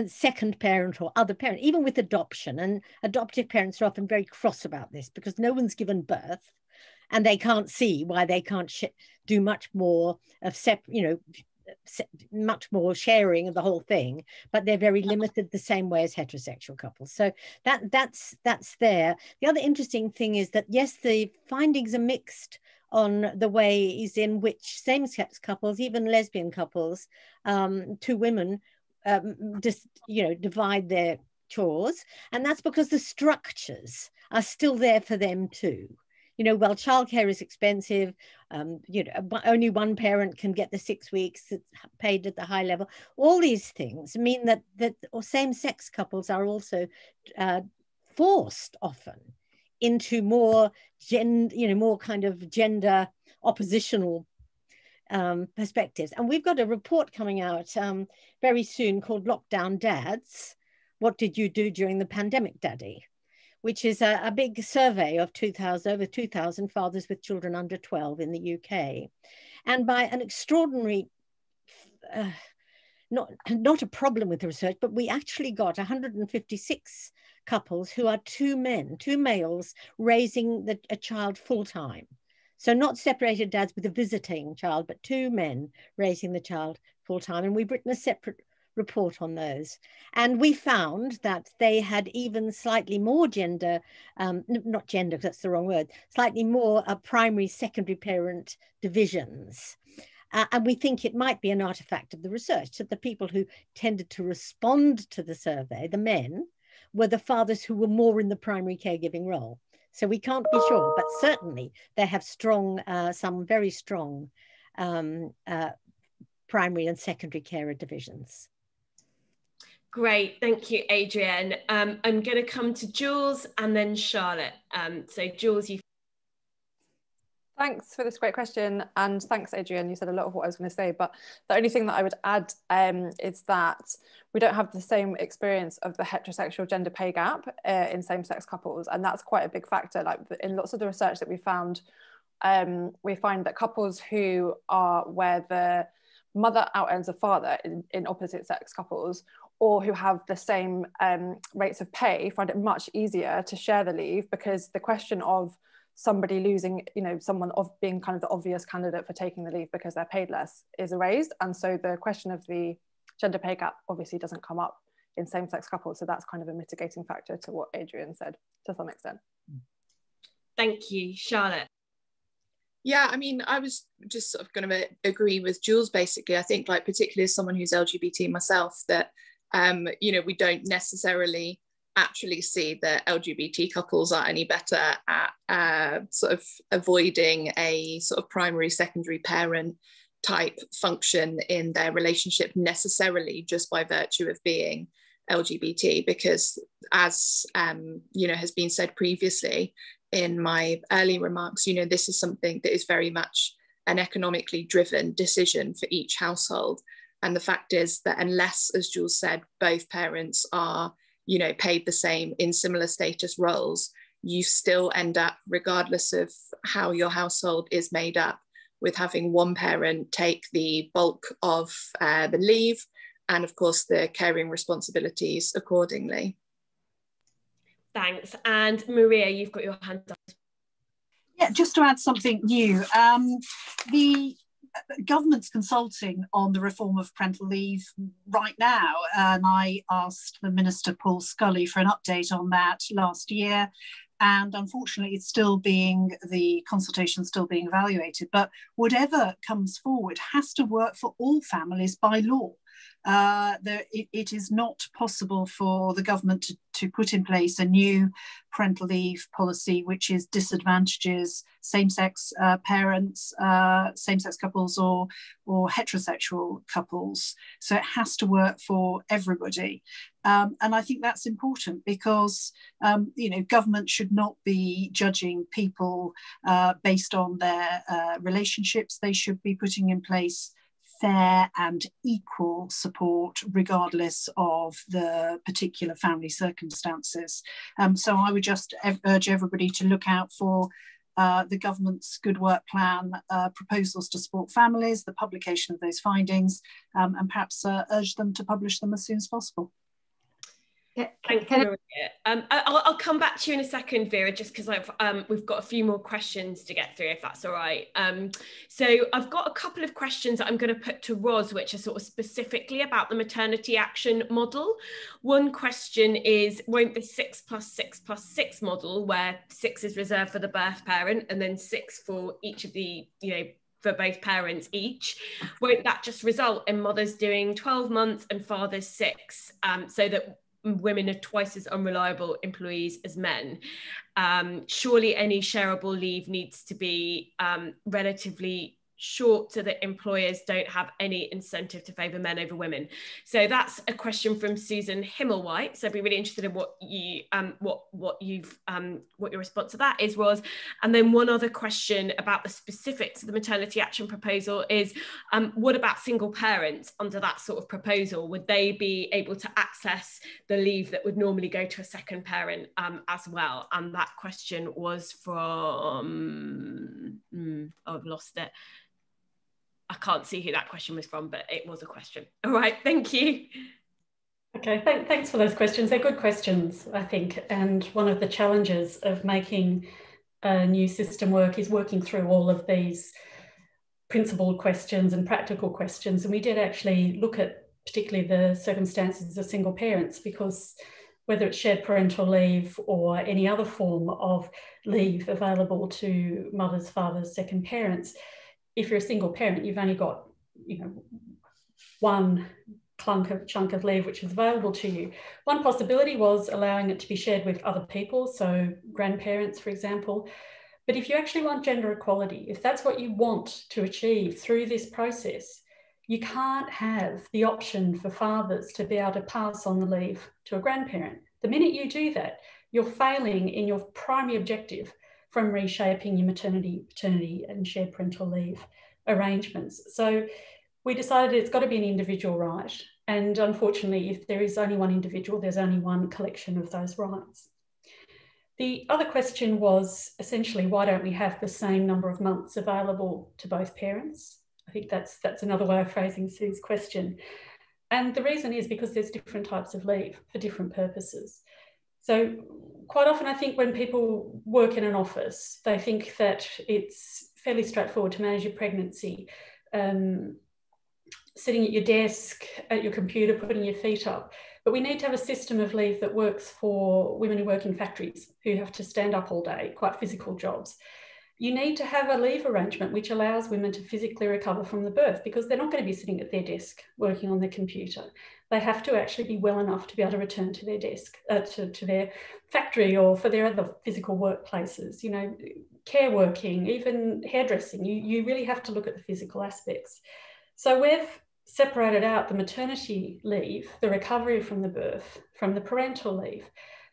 second parent or other parent, even with adoption. And adoptive parents are often very cross about this because no one's given birth. And they can't see why they can't do much more of much more sharing of the whole thing, but they're very limited the same way as heterosexual couples. So that's there. The other interesting thing is that yes, the findings are mixed on the ways in which same-sex couples, even lesbian couples, 2 women, divide their chores, and that's because the structures are still there for them too. While childcare is expensive, only one parent can get the 6 weeks paid at the high level. All these things mean that same-sex couples are also forced often into more kind of gender oppositional perspectives. And we've got a report coming out very soon called Lockdown Dads. What did you do during the pandemic, Daddy? Which is a big survey of over 2,000 fathers with children under 12 in the UK. And by an extraordinary, not a problem with the research, but we actually got 156 couples who are 2 males raising a child full-time. So not separated dads with a visiting child, but 2 men raising the child full-time. And we've written a separate report on those, and we found that they had even slightly more not gender, that's the wrong word, slightly more primary secondary parent divisions, and we think it might be an artifact of the research that the people who tended to respond to the survey, the men, were the fathers who were more in the primary caregiving role. So we can't be sure, but certainly they have some very strong primary and secondary carer divisions. Great, thank you, Adrienne. I'm going to come to Jules and then Charlotte. So Jules, you. Thanks for this great question, and thanks, Adrienne. You said a lot of what I was going to say, but the only thing that I would add is that we don't have the same experience of the heterosexual gender pay gap in same-sex couples, and that's quite a big factor. Like in lots of the research that we find that couples who are where the mother out-earns a father in opposite-sex couples, or who have the same rates of pay, find it much easier to share the leave, because the question of somebody losing, someone being kind of the obvious candidate for taking the leave because they're paid less is erased. And so the question of the gender pay gap obviously doesn't come up in same-sex couples. So that's kind of a mitigating factor to what Adrienne said to some extent. Thank you. Charlotte? Yeah, I mean, I was just sort of going to agree with Jules, basically. I think, like, particularly as someone who's LGBT myself, that, we don't necessarily actually see that LGBT couples are any better at sort of avoiding a sort of primary, secondary parent type function in their relationship necessarily just by virtue of being LGBT, because as, has been said previously, in my early remarks, this is something that is very much an economically driven decision for each household. And the fact is that unless, as Jules said, both parents are, paid the same in similar status roles, you still end up, regardless of how your household is made up, with having one parent take the bulk of the leave and, of course, the caring responsibilities accordingly. Thanks. And Maria, you've got your hand up. Yeah, just to add something new, the government's consulting on the reform of parental leave right now, and I asked the Minister, Paul Scully, for an update on that last year. And unfortunately, the consultation still being evaluated. But whatever comes forward has to work for all families by law. It is not possible for the government to put in place a new parental leave policy which disadvantages same-sex parents, same-sex couples or heterosexual couples. So it has to work for everybody. And I think that's important because, government should not be judging people based on their relationships. They should be putting in place fair and equal support regardless of the particular family circumstances. So I would just urge everybody to look out for the government's Good Work Plan proposals to support families, the publication of those findings, and perhaps urge them to publish them as soon as possible. Thank you, Maria. I'll come back to you in a second, Vera, just because we've got a few more questions to get through, if that's all right. So I've got a couple of questions that I'm going to put to Ros, which are sort of specifically about the maternity action model. One question is, won't the 6+6+6 model, where 6 is reserved for the birth parent and then 6 for each of the, for both parents each, won't that just result in mothers doing 12 months and fathers 6, so that women are twice as unreliable employees as men? Surely any shareable leave needs to be relatively short so that employers don't have any incentive to favour men over women. So that's a question from Susan Himmelwhite. So I'd be really interested in what your response to that is, Ros. And then one other question about the specifics of the maternity action proposal is, what about single parents under that sort of proposal? Would they be able to access the leave that would normally go to a second parent as well? And that question was from, I've lost it. I can't see who that question was from, but it was a question. All right, thank you. Okay, thanks for those questions. They're good questions, I think. And one of the challenges of making a new system work is working through all of these principled questions and practical questions. And we did actually look at particularly the circumstances of single parents, because whether it's shared parental leave or any other form of leave available to mothers, fathers, second parents, if you're a single parent, you've only got, one chunk of leave which is available to you. One possibility was allowing it to be shared with other people, so grandparents, for example. But if you actually want gender equality, if that's what you want to achieve through this process, you can't have the option for fathers to be able to pass on the leave to a grandparent. The minute you do that, you're failing in your primary objective from reshaping your maternity, paternity and shared parental leave arrangements. So we decided it's got to be an individual right. And unfortunately, if there is only one individual, there's only one collection of those rights. The other question was essentially, why don't we have the same number of months available to both parents? I think that's another way of phrasing Sue's question. And the reason is because there's different types of leave for different purposes. So quite often I think when people work in an office, they think that it's fairly straightforward to manage your pregnancy, sitting at your desk, at your computer, putting your feet up. But we need to have a system of leave that works for women who work in factories, who have to stand up all day, quite physical jobs. You need to have a leave arrangement which allows women to physically recover from the birth, because they're not going to be sitting at their desk working on their computer. They have to actually be well enough to be able to return to their desk, to their factory, or for their other physical workplaces, you know, care working, even hairdressing. You really have to look at the physical aspects. So we've separated out the maternity leave, the recovery from the birth, from the parental leave.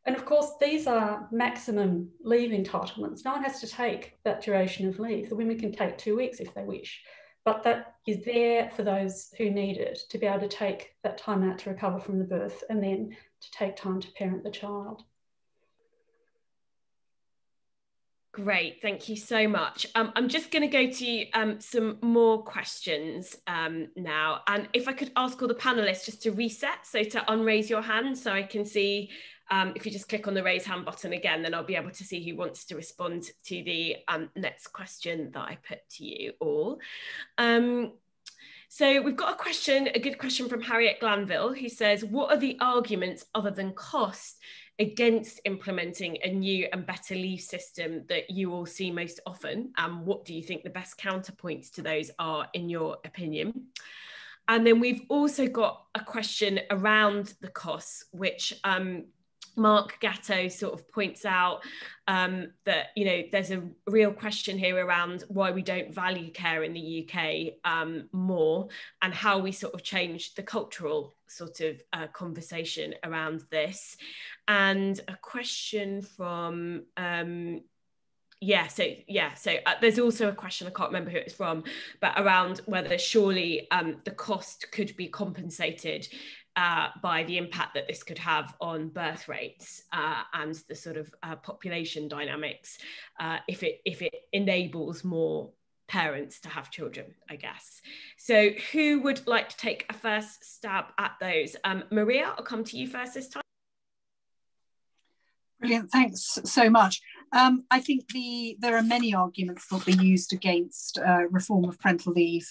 And of course, these are maximum leave entitlements. No one has to take that duration of leave. The women can take 2 weeks if they wish, but that is there for those who need it, to be able to take that time out to recover from the birth and then to take time to parent the child. Great, thank you so much. I'm just going to go to some more questions now. And if I could ask all the panelists just to reset, so to unraise your hand so I can see, if you just click on the raise hand button again, then I'll be able to see who wants to respond to the next question that I put to you all. So we've got a good question from Harriet Glanville, who says, what are the arguments other than cost against implementing a new and better leave system that you all see most often? And what do you think the best counterpoints to those are, in your opinion? And then we've also got a question around the costs, which Mark Gatto sort of points out that, you know, there's a real question here around why we don't value care in the UK more, and how we sort of change the cultural sort of conversation around this. And a question from there's also a question, I can't remember who it's from, but around whether surely the cost could be compensated by the impact that this could have on birth rates and the sort of population dynamics, if it enables more parents to have children, I guess. So who would like to take a first stab at those? Maria, I'll come to you first this time. Brilliant, thanks so much. I think there are many arguments that will be used against reform of parental leave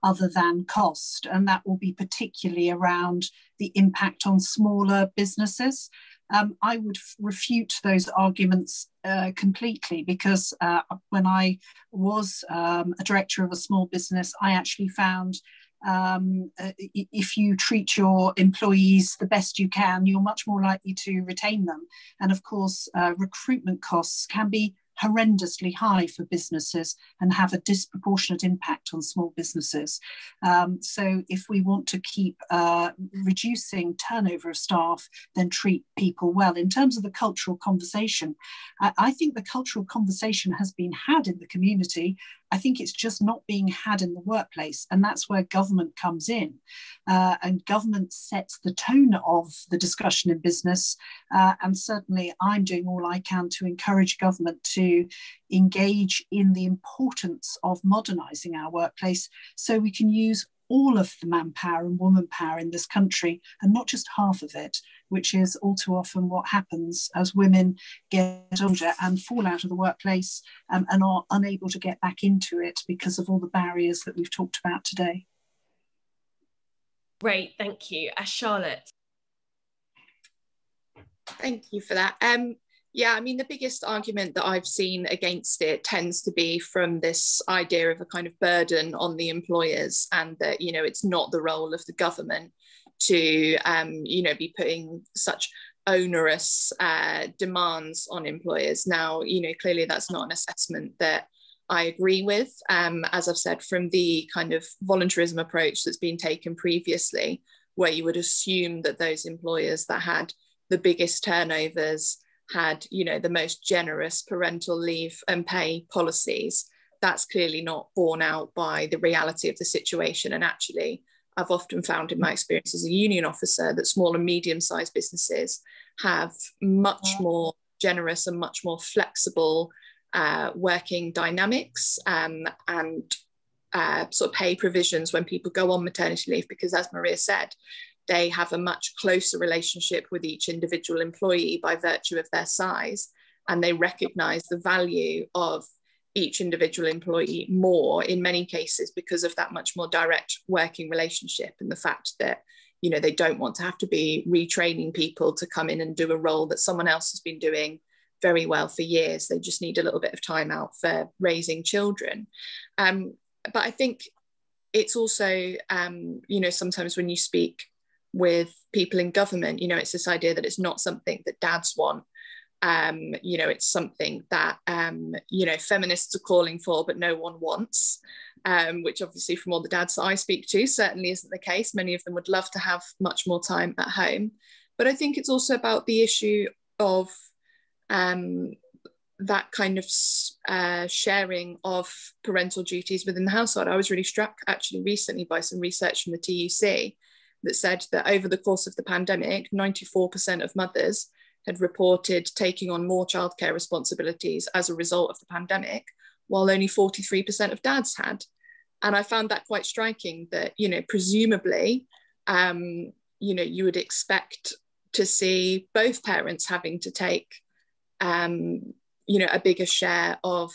other than cost, and that will be particularly around the impact on smaller businesses. I would refute those arguments completely, because when I was a director of a small business, I actually found if you treat your employees the best you can, you're much more likely to retain them. And of course, recruitment costs can be horrendously high for businesses and have a disproportionate impact on small businesses. So if we want to keep reducing turnover of staff, then treat people well. In terms of the cultural conversation, I think the cultural conversation has been had in the community. I think it's just not being had in the workplace, and that's where government comes in. And government sets the tone of the discussion in business, and certainly I'm doing all I can to encourage government to engage in the importance of modernising our workplace so we can use all of the manpower and woman power in this country, and not just half of it, which is all too often what happens as women get older and fall out of the workplace and are unable to get back into it because of all the barriers that we've talked about today. Great, thank you. Charlotte. Thank you for that. Yeah, I mean, the biggest argument that I've seen against it tends to be from this idea of a kind of burden on the employers, and that, you know, it's not the role of the government to, you know, be putting such onerous demands on employers. Now, you know, clearly that's not an assessment that I agree with. As I've said, from the kind of voluntarism approach that's been taken previously, where you would assume that those employers that had the biggest turnovers had, you know, the most generous parental leave and pay policies, that's clearly not borne out by the reality of the situation. And actually, I've often found in my experience as a union officer that small and medium-sized businesses have much more generous and much more flexible working dynamics and sort of pay provisions when people go on maternity leave, because as Maria said, they have a much closer relationship with each individual employee by virtue of their size, and they recognise the value of each individual employee more in many cases because of that much more direct working relationship, and the fact that, you know, they don't want to have to be retraining people to come in and do a role that someone else has been doing very well for years. They just need a little bit of time out for raising children. But I think it's also, you know, sometimes when you speak with people in government, you know, it's this idea that it's not something that dads want. You know, it's something that, you know, feminists are calling for, but no one wants, which obviously from all the dads that I speak to certainly isn't the case. Many of them would love to have much more time at home. But I think it's also about the issue of that kind of sharing of parental duties within the household. I was really struck actually recently by some research from the TUC that said that over the course of the pandemic, 94% of mothers had reported taking on more childcare responsibilities as a result of the pandemic, while only 43% of dads had. And I found that quite striking that, you know, presumably, you know, you would expect to see both parents having to take, you know, a bigger share of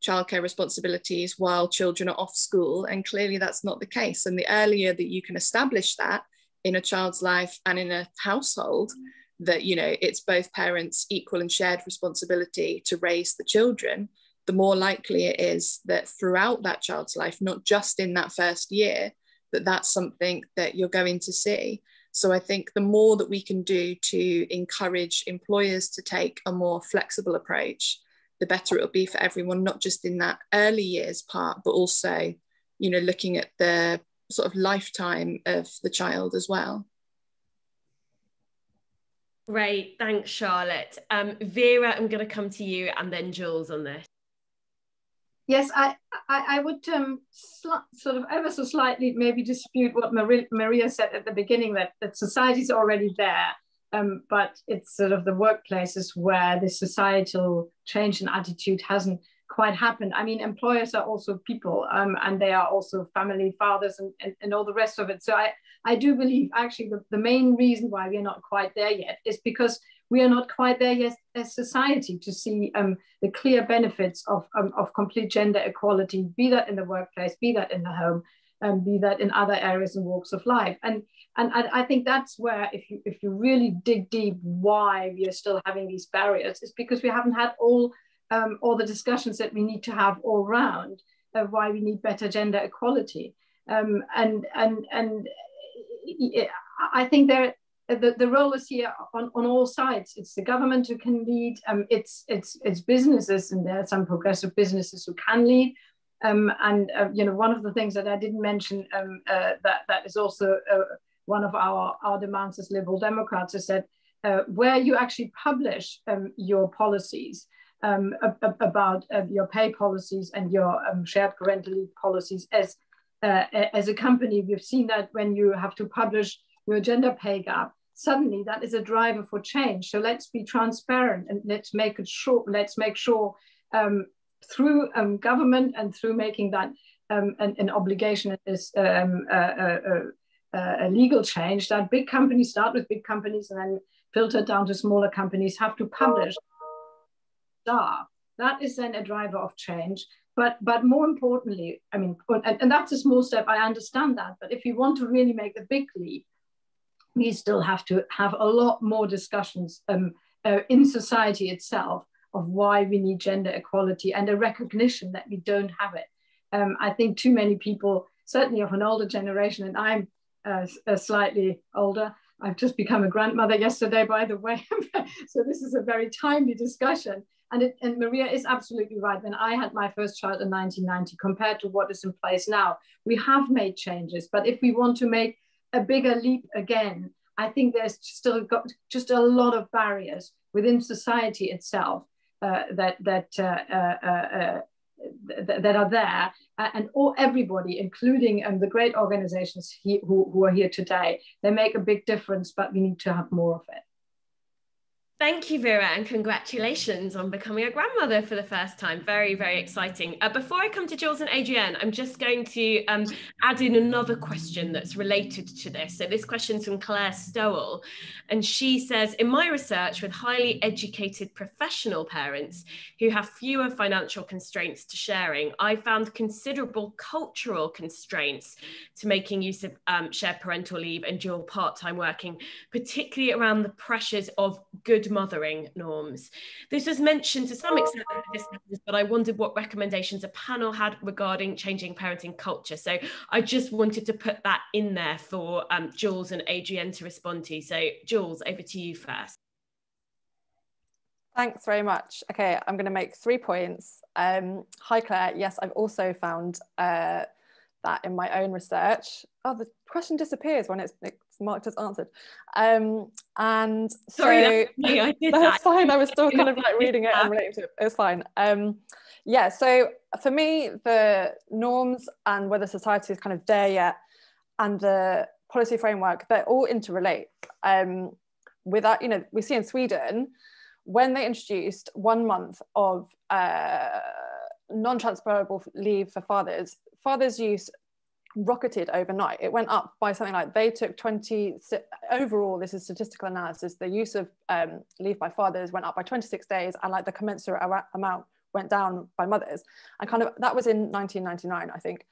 childcare responsibilities while children are off school. And clearly that's not the case. And the earlier that you can establish that in a child's life and in a household, that, you know, it's both parents' equal and shared responsibility to raise the children, the more likely it is that throughout that child's life, not just in that first year, that that's something that you're going to see. So I think the more that we can do to encourage employers to take a more flexible approach, the better it'll be for everyone, not just in that early years part, but also, you know, looking at the sort of lifetime of the child as well. Great, thanks, Charlotte. Wera, I'm going to come to you and then Jules on this. Yes, I would sort of ever so slightly maybe dispute what Maria said at the beginning, that society's already there, but it's sort of the workplaces where the societal change in attitude hasn't quite happened. I mean, employers are also people, and they are also family fathers and all the rest of it. So I do believe actually the main reason why we're not quite there yet is because we are not quite there yet as society to see the clear benefits of complete gender equality, be that in the workplace, be that in the home, be that in other areas and walks of life. And I think that's where, if you really dig deep, why we are still having these barriers is because we haven't had all the discussions that we need to have all round of why we need better gender equality. And I think the role is here on all sides. It's the government who can lead, it's businesses, and there are some progressive businesses who can lead. You know, one of the things that I didn't mention that is also one of our demands as Liberal Democrats is that where you actually publish your policies about your pay policies and your shared parental leave policies as a company, we've seen that when you have to publish your gender pay gap, suddenly that is a driver for change. So let's be transparent and let's make sure through government and through making that an obligation is a legal change, that big companies start with big companies and then filter down to smaller companies have to publish. That is then a driver of change. But more importantly, I mean, and that's a small step, I understand that, but if you want to really make the big leap, we still have to have a lot more discussions in society itself of why we need gender equality and a recognition that we don't have it. I think too many people, certainly of an older generation, and I'm slightly older, I've just become a grandmother yesterday, by the way, so this is a very timely discussion. And Maria is absolutely right. When I had my first child in 1990, compared to what is in place now, we have made changes. But if we want to make a bigger leap again, I think there's still got just a lot of barriers within society itself that are there, and everybody, including the great organizations who are here today, they make a big difference, but we need to have more of it. Thank you, Wera, and congratulations on becoming a grandmother for the first time. Very, very exciting. Before I come to Jules and Adrienne, I'm just going to add in another question that's related to this. So this question's from Claire Stowell, and she says, in my research with highly educated professional parents who have fewer financial constraints to sharing, I found considerable cultural constraints to making use of shared parental leave and dual part-time working, particularly around the pressures of good mothering norms. This was mentioned to some extent in the discussions, but I wondered what recommendations a panel had regarding changing parenting culture. So I just wanted to put that in there for Jules and Adrienne to respond to. So Jules, over to you first. Thanks very much. Okay, I'm going to make 3 points. Hi Claire, yes, I've also found that in my own research. Oh, the question disappears when it's marked as answered. And sorry, so, that's me. I did that's that. fine. I was still kind of like reading it and relating to it. It's fine. Yeah, so for me, the norms and whether society is kind of there yet and the policy framework, they're all interrelate. Without, you know, we see in Sweden, when they introduced 1 month of non-transferable leave for fathers, fathers' use rocketed overnight. It went up by something like, they took 20, overall, this is statistical analysis, the use of leave by fathers went up by 26 days, and like the commensurate amount went down by mothers. And kind of, that was in 1999, I think.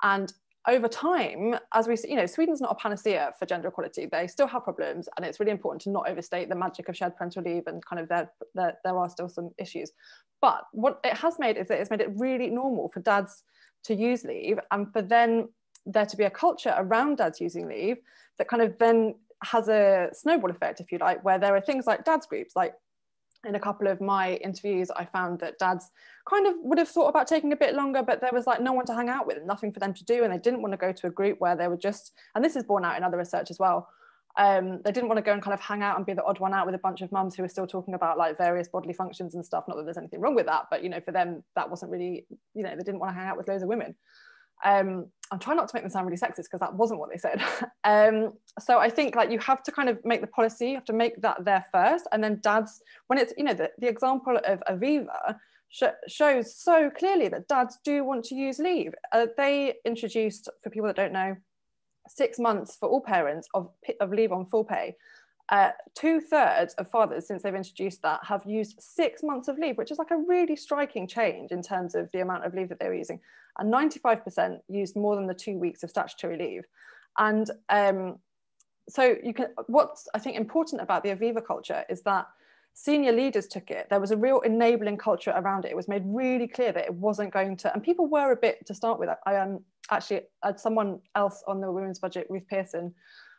And over time, as we see, you know, Sweden's not a panacea for gender equality. They still have problems, and it's really important to not overstate the magic of shared parental leave, and kind of there are still some issues. But what it has made is that it's made it really normal for dads to use leave, and for then there to be a culture around dads using leave that kind of then has a snowball effect, if you like, where there are things like dads groups. Like in a couple of my interviews, I found that dads kind of would have thought about taking a bit longer, but there was like no one to hang out with and nothing for them to do, and they didn't want to go to a group where they were just, and this is borne out in other research as well, they didn't want to go and kind of hang out and be the odd one out with a bunch of mums who were still talking about like various bodily functions and stuff. Not that there's anything wrong with that, but you know, for them that wasn't really, you know, they didn't want to hang out with loads of women. I'm trying not to make them sound really sexist because that wasn't what they said. So I think like you have to kind of make the policy, you have to make that there first, and then dads, when it's, you know, the example of Aviva shows so clearly that dads do want to use leave. They introduced, for people that don't know, 6 months for all parents of leave on full pay. 2/3 of fathers, since they've introduced that, have used 6 months of leave, which is like a really striking change in terms of the amount of leave that they were using. And 95% used more than the 2 weeks of statutory leave. And so you can, what's I think important about the Aviva culture is that senior leaders took it. There was a real enabling culture around it. It was made really clear that it wasn't going to, and people were a bit to start with. I actually had someone else on the women's budget, Ruth Pearson,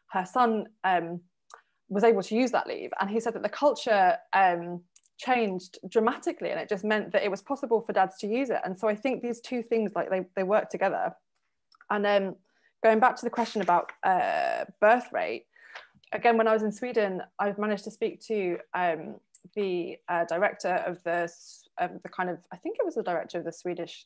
her son was able to use that leave, and he said that the culture changed dramatically, and it just meant that it was possible for dads to use it. And so I think these two things, like they work together. And then going back to the question about birth rate, again, when I was in Sweden, I've managed to speak to the director of the kind of, I think it was the director of the Swedish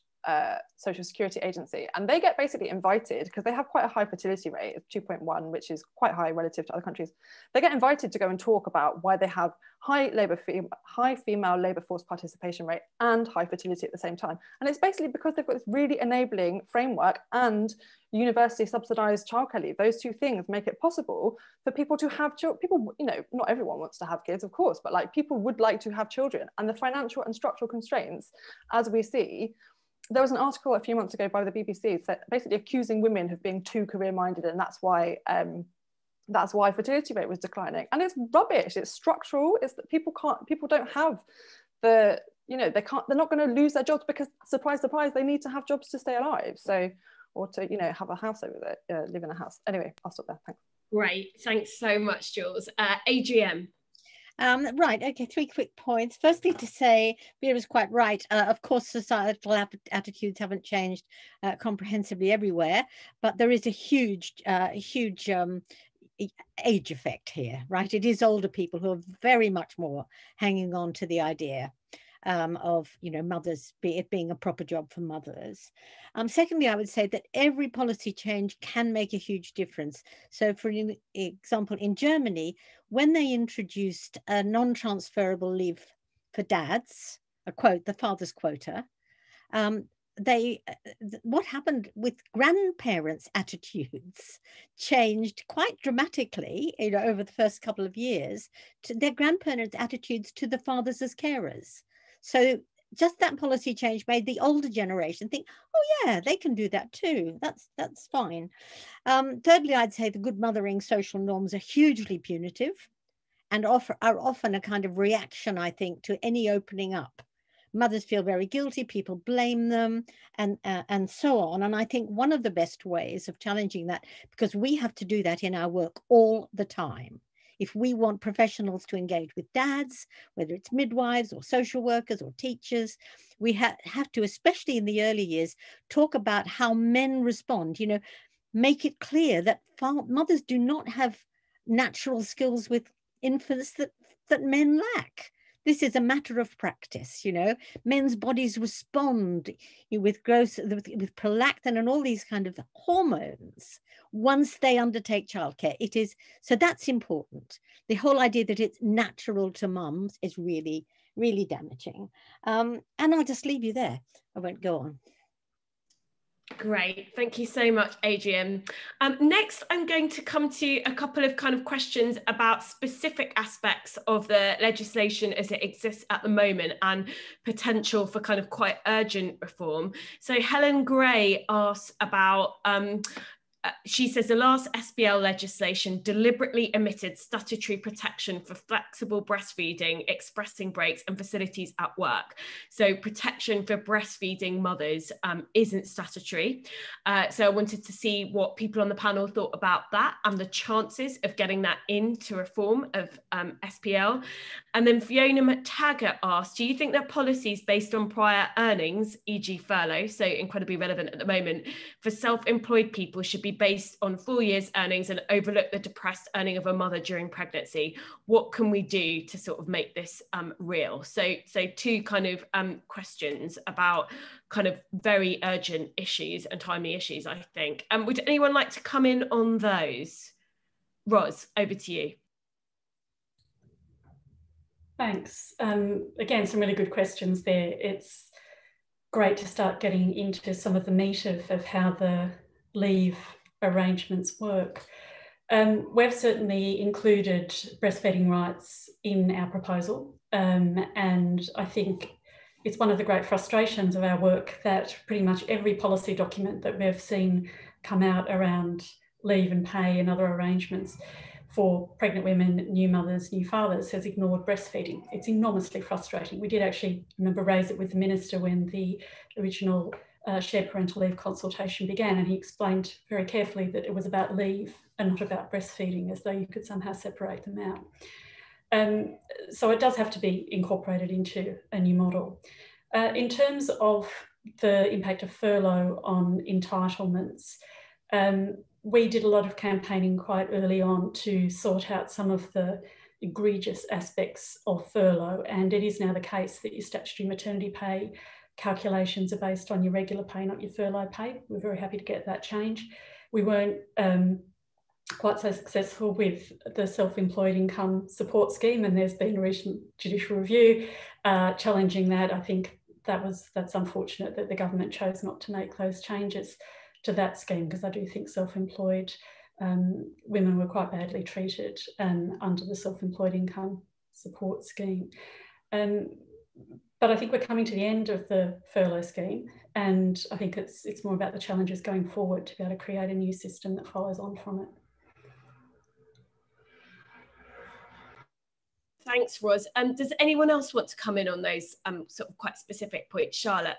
Social Security Agency, and they get basically invited, because they have quite a high fertility rate of 2.1, which is quite high relative to other countries. They get invited to go and talk about why they have high female labour force participation rate and high fertility at the same time. And it's basically because they've got this really enabling framework and university subsidised childcare leave. Those two things make it possible for people to have children. People, you know, not everyone wants to have kids, of course, but like people would like to have children. And the financial and structural constraints, as we see, there was an article a few months ago by the BBC basically accusing women of being too career-minded, and that's why fertility rate was declining. And it's rubbish. It's structural. It's that people don't have the, you know, they're not going to lose their jobs because, surprise, surprise, they need to have jobs to stay alive. So, or to, you know, have a house over there, live in a house. Anyway, I'll stop there. Thanks. Great. Thanks so much, Jules. Adrienne. Right, okay, 3 quick points. Firstly, to say, Wera is quite right. Of course, societal attitudes haven't changed comprehensively everywhere, but there is a huge age effect here, right? It is older people who are very much more hanging on to the idea. of, you know, mothers, it being a proper job for mothers. Secondly, I would say that every policy change can make a huge difference. So for example, in Germany, when they introduced a non-transferable leave for dads, the father's quota, what happened with grandparents' attitudes changed quite dramatically, you know, over the first couple of years, to their grandparents' attitudes to the fathers as carers. So just that policy change made the older generation think, oh yeah, they can do that too. That's fine. Thirdly, I'd say the good mothering social norms are hugely punitive and are often a kind of reaction, I think, to any opening up. Mothers feel very guilty, people blame them, and so on. And I think one of the best ways of challenging that, because we have to do that in our work all the time. If we want professionals to engage with dads, whether it's midwives or social workers or teachers, we have to, especially in the early years, talk about how men respond, you know, make it clear that mothers do not have natural skills with infants that men lack. This is a matter of practice, you know. Men's bodies respond with growth, with prolactin and all these kind of hormones once they undertake childcare. It is, so that's important. The whole idea that it's natural to mums is really, really damaging. And I'll just leave you there. I won't go on. Great, thank you so much, Adrienne. Next, I'm going to come to a couple of kind of questions about specific aspects of the legislation as it exists at the moment and potential for kind of quite urgent reform. So Helen Gray asks about, she says the last SPL legislation deliberately omitted statutory protection for flexible breastfeeding, expressing breaks and facilities at work. So protection for breastfeeding mothers isn't statutory. So I wanted to see what people on the panel thought about that and the chances of getting that into reform of SPL. And then Fiona McTaggart asked, do you think that policies based on prior earnings, e.g. furlough, so incredibly relevant at the moment, for self-employed people should be based on full year's earnings and overlook the depressed earning of a mother during pregnancy? What can we do to sort of make this real? So two kind of questions about kind of very urgent issues and timely issues, I think. Would anyone like to come in on those? Ros, over to you. Thanks. Again, some really good questions there. It's great to start getting into some of the meat of how the leave arrangements work. We've certainly included breastfeeding rights in our proposal, and I think it's one of the great frustrations of our work that pretty much every policy document that we've seen come out around leave and pay and other arrangements for pregnant women, new mothers, new fathers has ignored breastfeeding. It's enormously frustrating. We did actually, remember, raise it with the Minister when the original Shared Parental Leave consultation began, and he explained very carefully that it was about leave and not about breastfeeding, as though you could somehow separate them out. So it does have to be incorporated into a new model. In terms of the impact of furlough on entitlements, we did a lot of campaigning quite early on to sort out some of the egregious aspects of furlough, and it is now the case that your statutory maternity pay calculations are based on your regular pay, not your furlough pay. We're very happy to get that change. We weren't quite so successful with the self-employed income support scheme, and there's been a recent judicial review challenging that. I think that's unfortunate that the government chose not to make those changes to that scheme, because I do think self-employed women were quite badly treated under the self-employed income support scheme. But I think we're coming to the end of the furlough scheme, and I think it's more about the challenges going forward to be able to create a new system that follows on from it. Thanks, Ros. Does anyone else want to come in on those sort of quite specific points? Charlotte?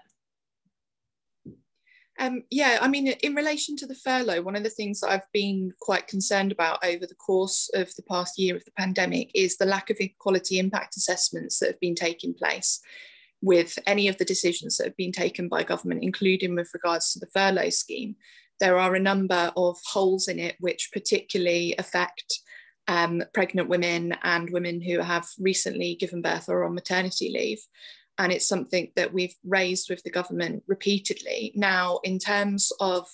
Yeah, I mean, in relation to the furlough, one of the things that I've been quite concerned about over the course of the past year of the pandemic is the lack of equality impact assessments that have been taking place with any of the decisions that have been taken by government, including with regards to the furlough scheme. There are a number of holes in it which particularly affect pregnant women and women who have recently given birth or on maternity leave. and it's something that we've raised with the government repeatedly. Now, in terms of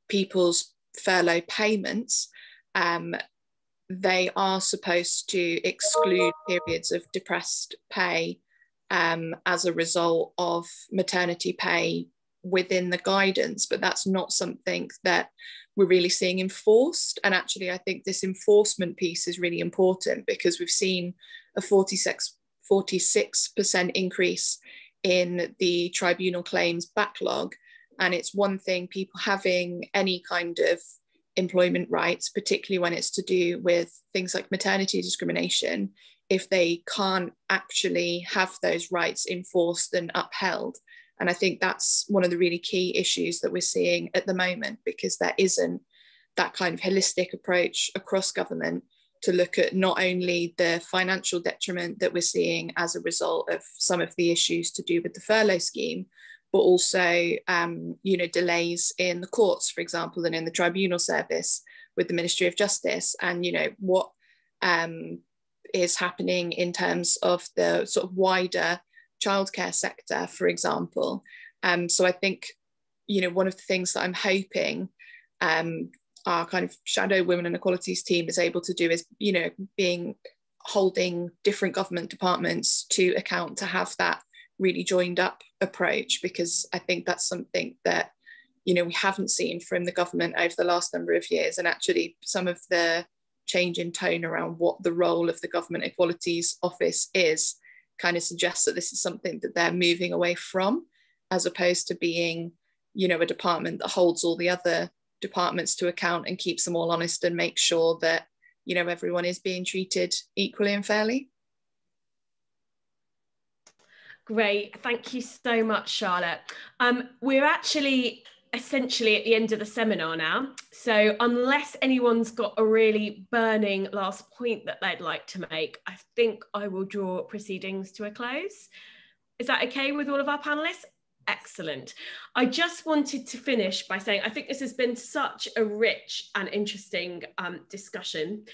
people's furlough payments, they are supposed to exclude periods of depressed pay as a result of maternity pay within the guidance, but that's not something that we're really seeing enforced. And actually, I think this enforcement piece is really important, because we've seen a 46% increase in the tribunal claims backlog. And it's one thing, people having any kind of employment rights, particularly when it's to do with things like maternity discrimination, if they can't actually have those rights enforced and upheld. And I think that's one of the really key issues that we're seeing at the moment, because there isn't that kind of holistic approach across government to look at not only the financial detriment that we're seeing as a result of some of the issues to do with the furlough scheme, but also, delays in the courts, for example, and in the tribunal service with the Ministry of Justice, and, what is happening in terms of the sort of wider childcare sector, for example. So I think, one of the things that I'm hoping our kind of shadow Women and Equalities team is able to do is, holding different government departments to account, to have that really joined up approach, because I think that's something that, we haven't seen from the government over the last number of years. And actually some of the change in tone around what the role of the Government Equalities Office is kind of suggests that this is something that they're moving away from, as opposed to being, a department that holds all the other departments to account and keeps them all honest and makes sure that, everyone is being treated equally and fairly. Great, thank you so much, Charlotte. We're actually essentially at the end of the seminar now, so unless anyone's got a really burning last point that they'd like to make, I think I will draw proceedings to a close. Is that okay with all of our panelists? Excellent. I just wanted to finish by saying I think this has been such a rich and interesting discussion,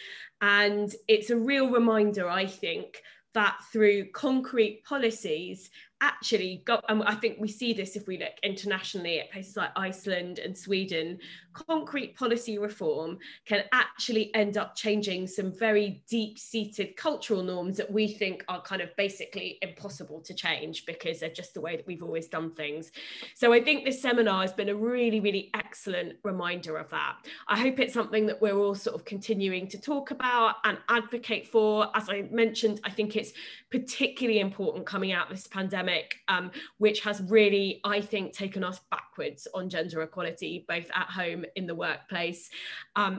and it's a real reminder, I think, that through concrete policies, actually, and I think we see this if we look internationally at places like Iceland and Sweden, concrete policy reform can actually end up changing some very deep-seated cultural norms that we think are kind of basically impossible to change because they're just the way that we've always done things. So I think this seminar has been a really, really excellent reminder of that. I hope it's something that we're all sort of continuing to talk about and advocate for. As I mentioned, I think it's particularly important coming out of this pandemic, which has really, I think, taken us backwards on gender equality, both at home, in the workplace,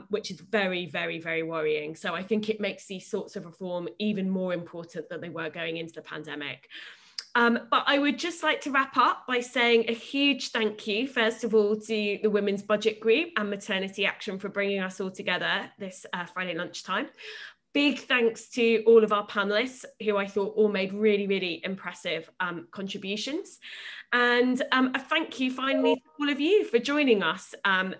which is very, very, very worrying. So I think it makes these sorts of reform even more important than they were going into the pandemic. But I would just like to wrap up by saying a huge thank you, first of all, to the Women's Budget Group and Maternity Action for bringing us all together this Friday lunchtime. Big thanks to all of our panelists, who I thought all made really, really impressive contributions. And a thank you finally to all of you for joining us and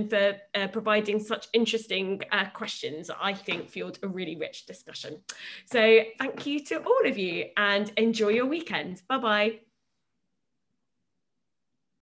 for providing such interesting questions. I think fueled a really rich discussion. So thank you to all of you and enjoy your weekend. Bye-bye.